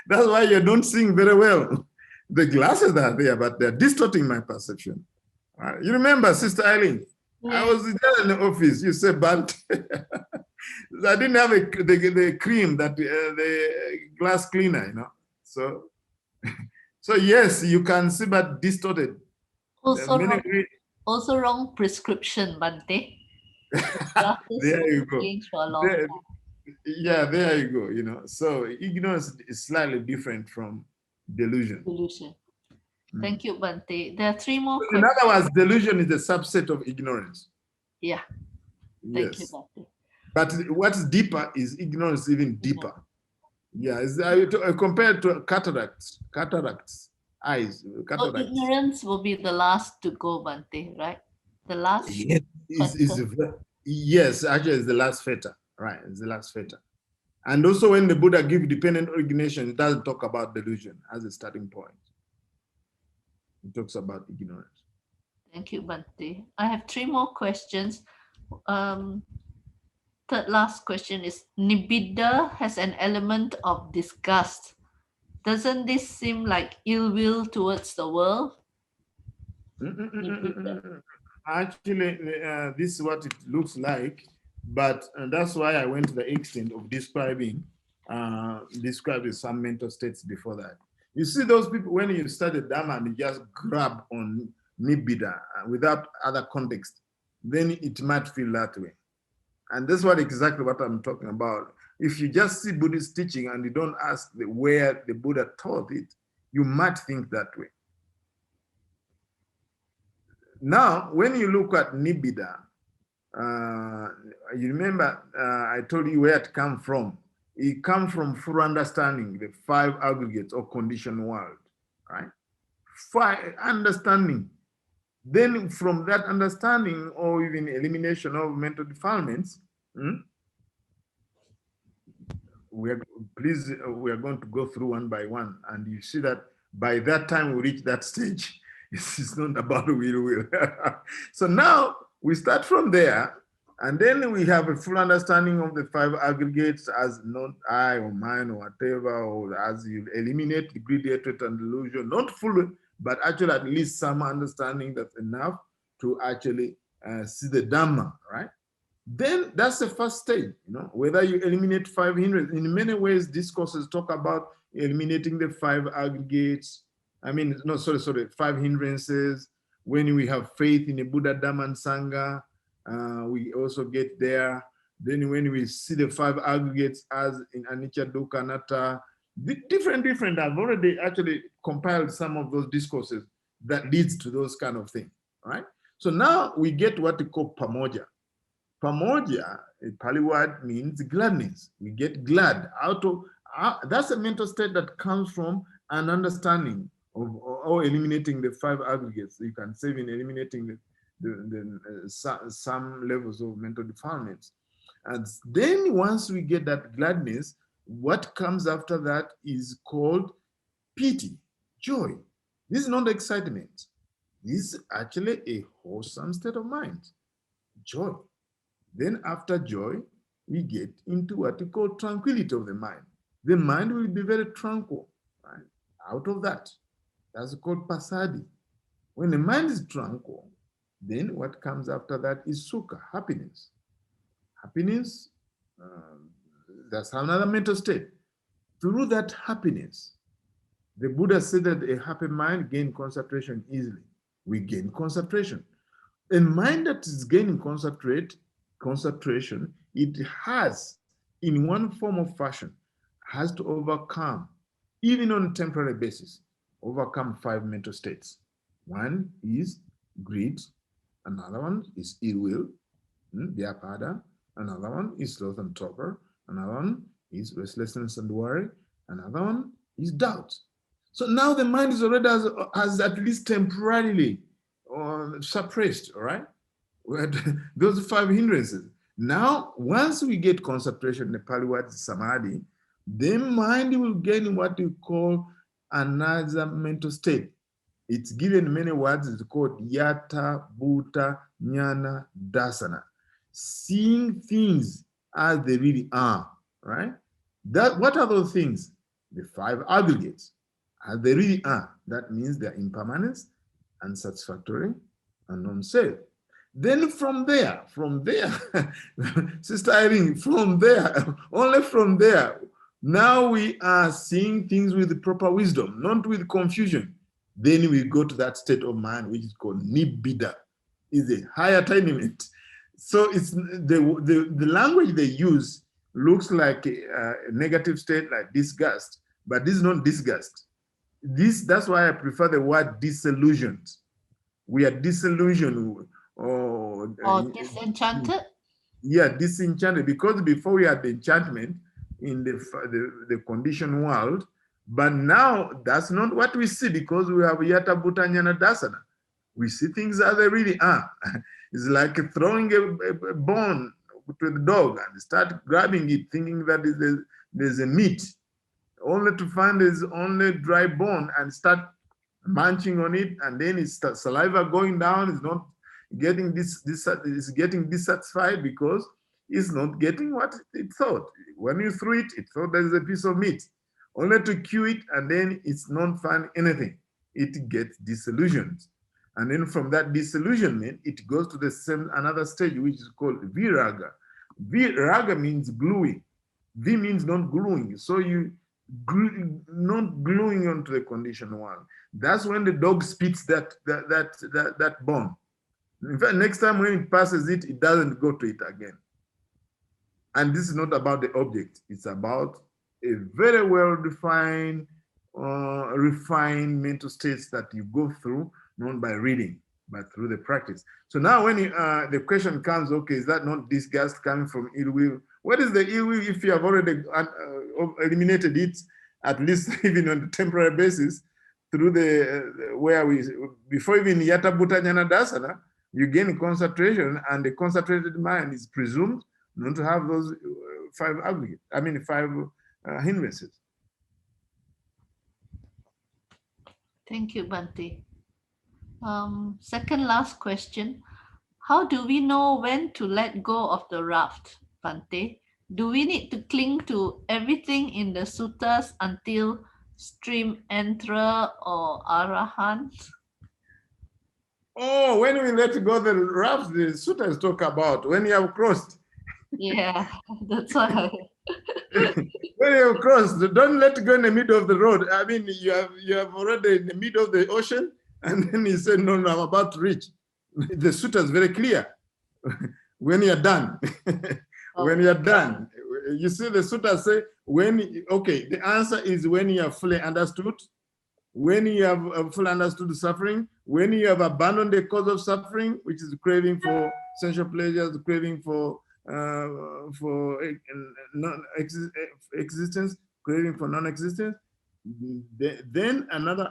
That's why you don't see very well. The glasses are there, but they're distorting my perception. You remember, Sister Eileen? Yeah. I was there in the office. You said, Bhante. I didn't have the cream, that the glass cleaner, you know. So yes, you can see, but distorted. Also wrong prescription, Bhante. There you go. There you go. You know, so ignorance is slightly different from delusion. Thank you, Bhante. There are three more questions. In other words, delusion is a subset of ignorance. Yeah. Thank you, Bhante. But what's deeper is ignorance, even deeper. Yeah, compared to cataracts, eyes. Cataracts. So ignorance will be the last to go, Bhante, right? The last. Yes, actually, it's the last fetter. Right, it's the last fetter. And also, when the Buddha gives dependent origination, it doesn't talk about delusion as a starting point. It talks about ignorance. Thank you, Bhante. I have three more questions. Third last question is, Nibbida has an element of disgust. Doesn't this seem like ill will towards the world? Actually, this is what it looks like, but that's why I went to the extent of describing some mental states before that. You see those people, when you study Dharma and you just grab on nibbida without other context, then it might feel that way. And that's exactly what I'm talking about. If you just see Buddhist teaching and you don't ask where the Buddha taught it, you might think that way. Now, when you look at nibbida, you remember I told you where it comes from. It comes from full understanding, the 5 aggregates or conditioned world, right? 5 understanding. Then from that understanding or even elimination of mental defilements, we are going to go through one by one. And you see that by that time we reach that stage, it's not about will. So now we start from there, and then we have a full understanding of the 5 aggregates as not I or mine or whatever, or as you eliminate the greed, hatred, and delusion, not fully, but actually at least some understanding that's enough to actually see the Dhamma, right? Then that's the first stage, whether you eliminate 5 hindrances. In many ways, discourses talk about eliminating the 5 aggregates. 5 hindrances. When we have faith in the Buddha, Dhamma, and Sangha, we also get there. Then when we see the 5 aggregates as in Anicca, Dukkha, Anatta, different. I've already actually compiled some of those discourses that leads to those kind of things, right? So now we get what we call pamoja. Pamoja, a Pali word, means gladness. We get glad out of, that's a mental state that comes from an understanding of, or eliminating the 5 aggregates. You can say in eliminating some levels of mental defilements. And then once we get that gladness, what comes after that is called piti, joy. This is not excitement. This is actually a wholesome state of mind, joy. Then after joy, we get into what we call tranquility of the mind. The mind will be very tranquil, right? Out of that, that's called passaddhi. When the mind is tranquil, then what comes after that is sukha, happiness. Happiness, that's another mental state. Through that happiness, the Buddha said that a happy mind gains concentration easily. We gain concentration. A mind that is gaining concentration, it has, in one form of fashion, has to overcome, even on a temporary basis, overcome 5 mental states. One is greed, another one is ill will, vyapada, another one is sloth and torpor, another one is restlessness and worry, another one is doubt. So now the mind is already has at least temporarily suppressed, all right? Those 5 hindrances. Now, once we get concentration, the Pali word is samadhi, the mind will gain what we call another mental state. It's given many words. It's called yata, bhuta, jnana, dasana. Seeing things as they really are, right? What are those things? The 5 aggregates, as they really are. That means they're impermanence, unsatisfactory, and non-self. Then from there, Sister Irene, from there, only from there, now we are seeing things with proper wisdom, not with confusion. Then we go to that state of mind, which is called nibbida, is a higher attainment. So it's the language they use looks like a negative state, like disgust, but this is not disgust. That's why I prefer the word disillusioned. We are disillusioned. Or disenchanted? Yeah, disenchanted, because before we had the enchantment in the conditioned world, but now that's not what we see, because we have yata, bhuta, jnana, dasana. We see things as they really are. It's like throwing a bone to the dog and start grabbing it, thinking that there's a meat, only to find there's only dry bone, and start munching on it, and then it's saliva going down. It's not getting is getting dissatisfied because it's not getting what it thought. When you threw it, it thought there's a piece of meat. only to cue it, and then it's not find anything. It gets disillusioned. And then from that disillusionment, it goes to the same another stage, which is called viraga. Viraga means gluing. V means not gluing. So you not gluing onto the conditioned one. That's when the dog spits that bone. In fact, next time when it passes it, it doesn't go to it again. And this is not about the object. It's about a very well-defined, refined mental states that you go through, not by reading, but through the practice. So now when the question comes, okay, is that not disgust coming from ill will? What is the ill will if you have already eliminated it, at least even on the temporary basis, through before even Yata Bhuta Jnana Dasana, you gain concentration, and the concentrated mind is presumed not to have those five hindrances. Thank you, Bhante. Second last question. How do we know when to let go of the raft, Bhante? Do we need to cling to everything in the suttas until stream enterer or arahant? Oh, when we let go the raft, the suttas talk about when you have crossed. Yeah, that's why. When you have crossed, don't let go in the middle of the road. I mean, you have already in the middle of the ocean, and then you say, no, I'm about to reach. The sutta is very clear. When you're done, when you're done, you see the sutta say, the answer is when you have fully understood, when you have fully understood the suffering, when you have abandoned the cause of suffering, which is craving for sensual pleasures, craving for existence, craving for non-existence. Then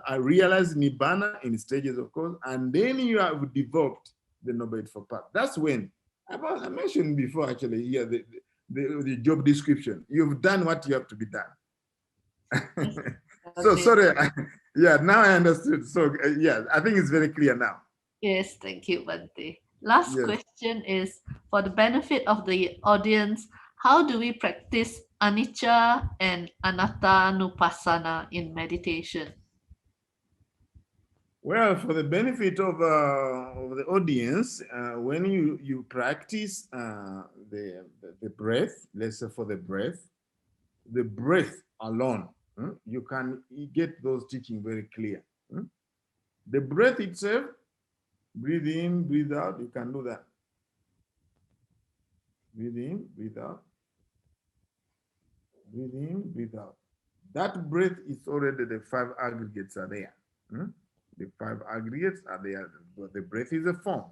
I realize nibbana in stages, of course, and then you have developed the Noble Eightfold Path. That's when I mentioned before, actually, here the job description. You've done what you have to be done. So sorry, now I understood. So I think it's very clear now. Yes, thank you, Bhante. Last question is, for the benefit of the audience, how do we practice anicca and anatta-nupassana in meditation? Well, for the benefit of the audience, when you practice the breath, let's say for the breath alone, you can get those teachings very clear. The breath itself, breathe in, breathe out, you can do that. Breathe in, breathe out. Breathe in, breathe out. That breath is already, the five aggregates are there. The five aggregates are there. The breath is a form.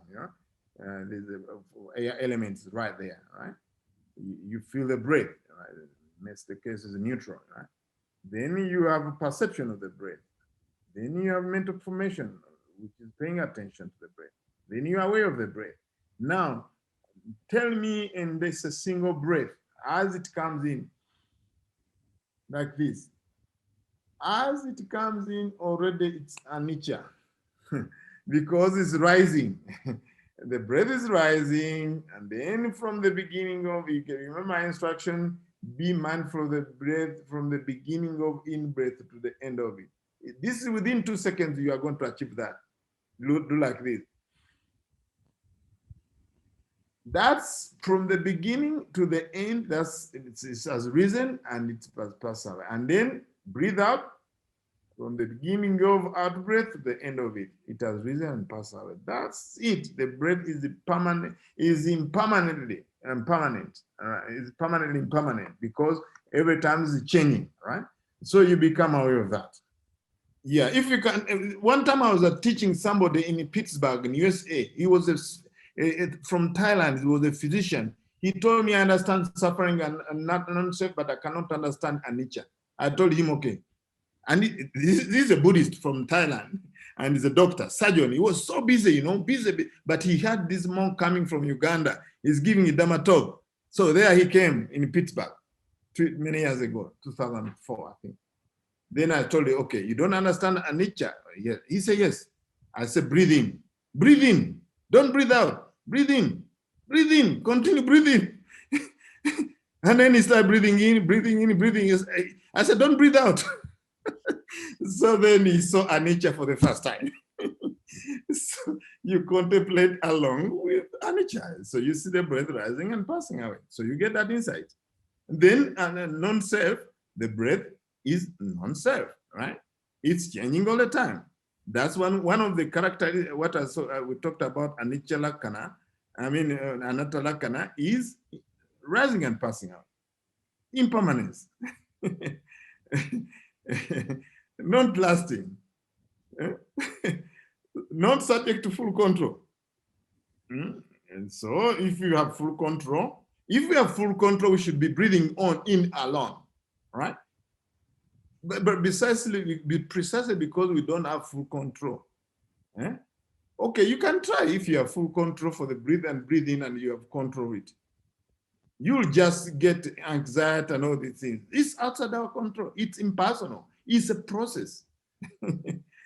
There's elements right there, right? You feel the breath, right? In the case is neutral, right? Then you have a perception of the breath. Then you have mental formation, which is paying attention to the breath. Then you are aware of the breath. Now, tell me in this a single breath, as it comes in, like this. As it comes in, already it's anicca, because it's rising. The breath is rising, and then from the beginning of, you can remember my instruction, be mindful of the breath from the beginning of in-breath to the end of it. This is within 2 seconds, you are going to achieve that. Do like this. That's from the beginning to the end. It has risen and it's passed away. And then breathe out from the beginning of out breath to the end of it. It has risen and passed away. That's it. The breath is permanent, is impermanently impermanent. It's permanently impermanent because every time it's changing, right? So you become aware of that. Yeah, if you can. One time I was teaching somebody in Pittsburgh in USA. He was from Thailand. He was a physician. He told me, I understand suffering and not non-self, but I cannot understand anicca. I told him, okay. And this is a Buddhist from Thailand, and he's a doctor, surgeon. He was so busy, busy. But he had this monk coming from Uganda. He's giving a Dhamma talk. So there he came in Pittsburgh many years ago, 2004, I think. Then I told him, okay, you don't understand anicca? Yes. He said, yes. I said, breathe in. Breathe in. Don't breathe out. Breathe in. Breathe in. Continue breathing. And then he started breathing in, breathing in, breathing in. I said, don't breathe out. So then he saw anicca for the first time. So you contemplate along with anicca. So you see the breath rising and passing away. So you get that insight. Then non-self, the breath is non-self, right? It's changing all the time. That's one of the characters, we talked about anicca lakkhana, anatta lakkhana is rising and passing out. Impermanence. Not lasting. Not subject to full control. And so if you have full control, we should be breathing in alone, right? But precisely because we don't have full control. Okay, you can try if you have full control for the breathe in and you have control it. You'll just get anxiety and all these things. It's outside our control. It's impersonal. It's a process.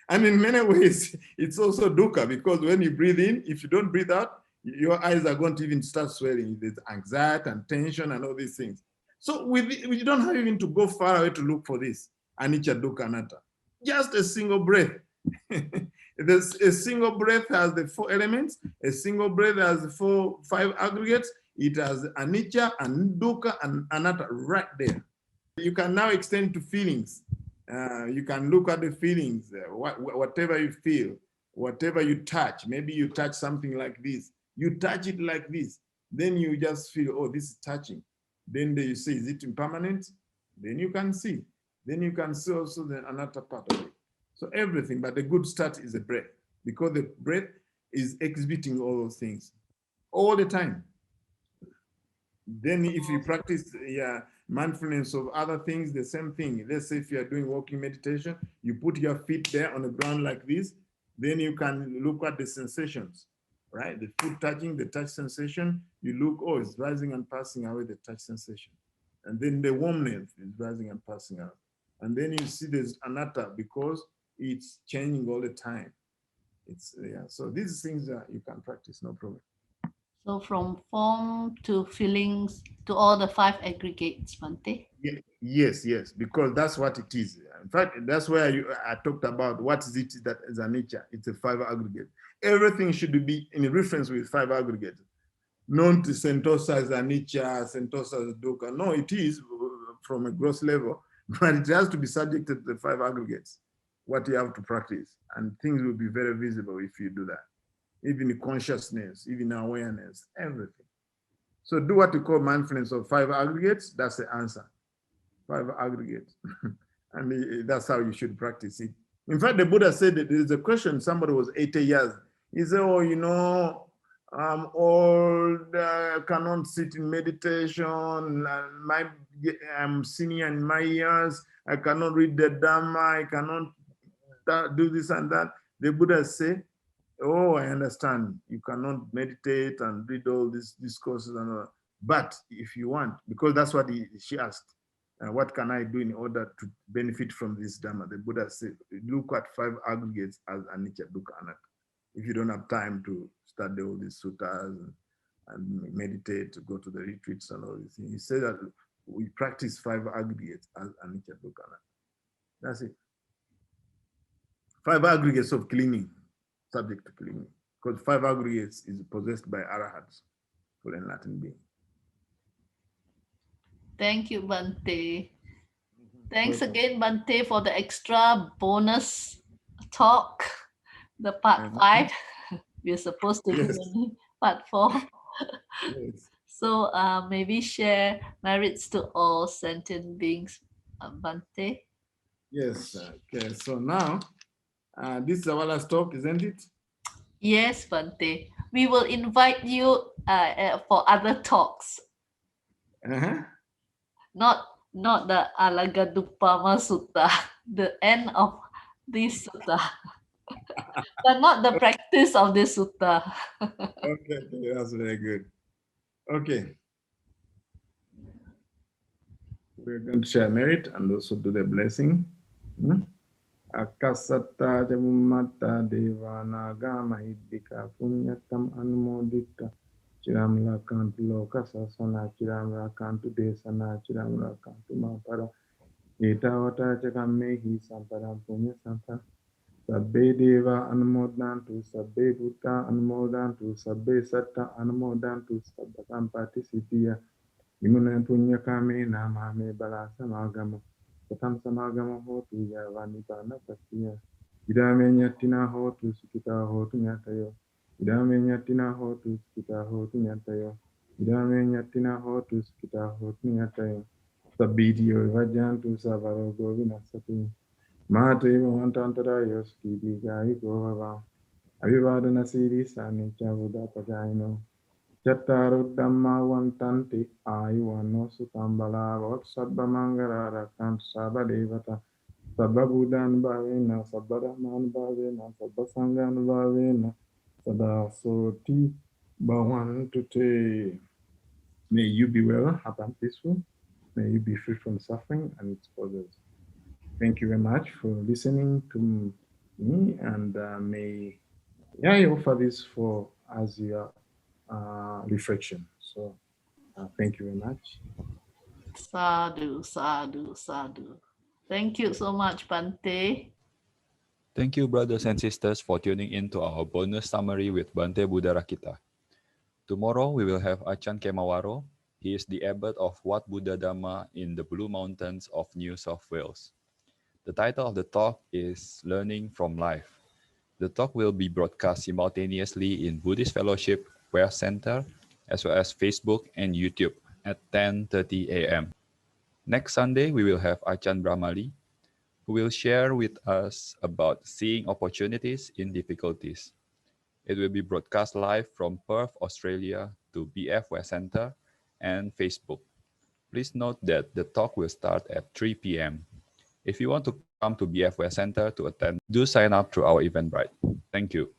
And in many ways, it's also dukkha, because when you breathe in, if you don't breathe out, your eyes are going to even start swelling. There's anxiety and tension and all these things. So we don't have even to go far away to look for this. Anicca, dukkha, anatta. Just a single breath. A single breath has the 4 elements. A single breath has the 5 aggregates. It has anicca and dukkha and anatta right there. You can now extend to feelings. You can look at the feelings, whatever you feel, whatever you touch. Maybe you touch something like this. You touch it like this. Then you just feel, oh, this is touching. Then you say, is it impermanent? Then you can see. Then you can see also the anatta part of it. So everything, but the good start is the breath, because the breath is exhibiting all those things all the time. Then if you practice mindfulness of other things, the same thing. Let's say if you are doing walking meditation, you put your feet there on the ground like this, then you can look at the sensations, right? The foot touching, the touch sensation, you look, oh, it's rising and passing away, the touch sensation. And then the warmness is rising and passing out. And then you see there's anatta, because it's changing all the time. So these things you can practice, no problem. So from form to feelings to all the 5 aggregates, Bhante? Yes, because that's what it is. In fact, that's where I talked about what is it that is anicca. It's a 5 aggregate. Everything should be in reference with 5 aggregates. Not sentosa as anicca, sentosa as dukkha. No, it is from a gross level, but it has to be subjected to the 5 aggregates, what you have to practice. And things will be very visible if you do that. Even consciousness, even awareness, everything. So do what you call mindfulness of 5 aggregates. That's the answer. 5 aggregates. And that's how you should practice it. In fact, the Buddha said that there's a question, somebody was 80 years. He said, oh, I'm old, I cannot sit in meditation, I'm senior in my years, I cannot read the Dhamma, I cannot do this and that. The Buddha said, oh, I understand. You cannot meditate and read all these discourses and all. But if you want, because that's what she asked, what can I do in order to benefit from this Dhamma? The Buddha said, look at 5 aggregates as anicca, dukkha, anatta. If you don't have time to study all these suttas and meditate, to go to the retreats and all these things, he said that we practice 5 aggregates as anicca, dukkha, anatta. That's it. 5 aggregates of clinging. Subject to clinging, because 5 aggregates is possessed by arahats, for enlightened being. Thank you, Bhante. Thanks again, Bhante, for the extra bonus talk, the part 5. We're supposed to do part 4. Yes. So maybe share merits to all sentient beings, Bhante. Yes. Okay. So now, this is our last talk, isn't it? Yes, Bhante. We will invite you for other talks. Not the Alagaddupama Sutta, the end of this sutta, but not the practice of this sutta. Okay, that's very good. Okay. We're going to share merit and also do the blessing. Akasata jamumata devana gama hiddika punyatam anumodita Chiram Rakantu Lokasasana, Chiram Rakantu Desana, Chiram Rakantu Mapara, Etavata Jagamehi Samparam Punya Sampa, Sabbe Deva Anumodantu, Sabbe Bhuta Anumodantu, Sabbe Satta Anumodantu, Sabba Sampati Sitiya, Imuna Punya Kame Namame Bala Samagama, Satam Samagama Hotu Yavanipana Pasiya, Idame Nyatina Hotu Sukita Hotu Nyatayo, Idame Nyatina Hotu Sukita Hotu Nyatayo, Idame Nyatina Hotu Sukita Hotu Nyatayo, Sabidio Vajantu Savaro Govina Sati, Mate Vantantara Yoski Digai Govava, Avivadana Siri Sani Chavuda Pagaino, Chattaru Dhamma Vantanti Ayuano Sutambala Vot Sabba Mangara Rakant Sabba Devata, Sabba Buddhan Bhavena, Sabba Rahman Bhavena, Sabba Sangan Bhavena, Sada Soti Bhavantute. May you be well, happy and peaceful. May you be free from suffering and its causes. Thank you very much for listening to me, and may I offer this for as your reflection. So thank you very much. Sadhu, sadhu, sadhu. Thank you so much, Bhante. Thank you, brothers and sisters, for tuning in to our bonus summary with Bhante Buddharakita. Tomorrow, we will have Achan Kemawaro. He is the abbot of Wat Buddha Dhamma in the Blue Mountains of New South Wales. The title of the talk is Learning from Life. The talk will be broadcast simultaneously in Buddhist Fellowship West Center, as well as Facebook and YouTube at 10:30 a.m. Next Sunday, we will have Achan Brahmali, who will share with us about seeing opportunities in difficulties. It will be broadcast live from Perth, Australia to BF West Center and Facebook. Please note that the talk will start at 3 p.m. If you want to come to BF West Center to attend, do sign up through our Eventbrite. Thank you.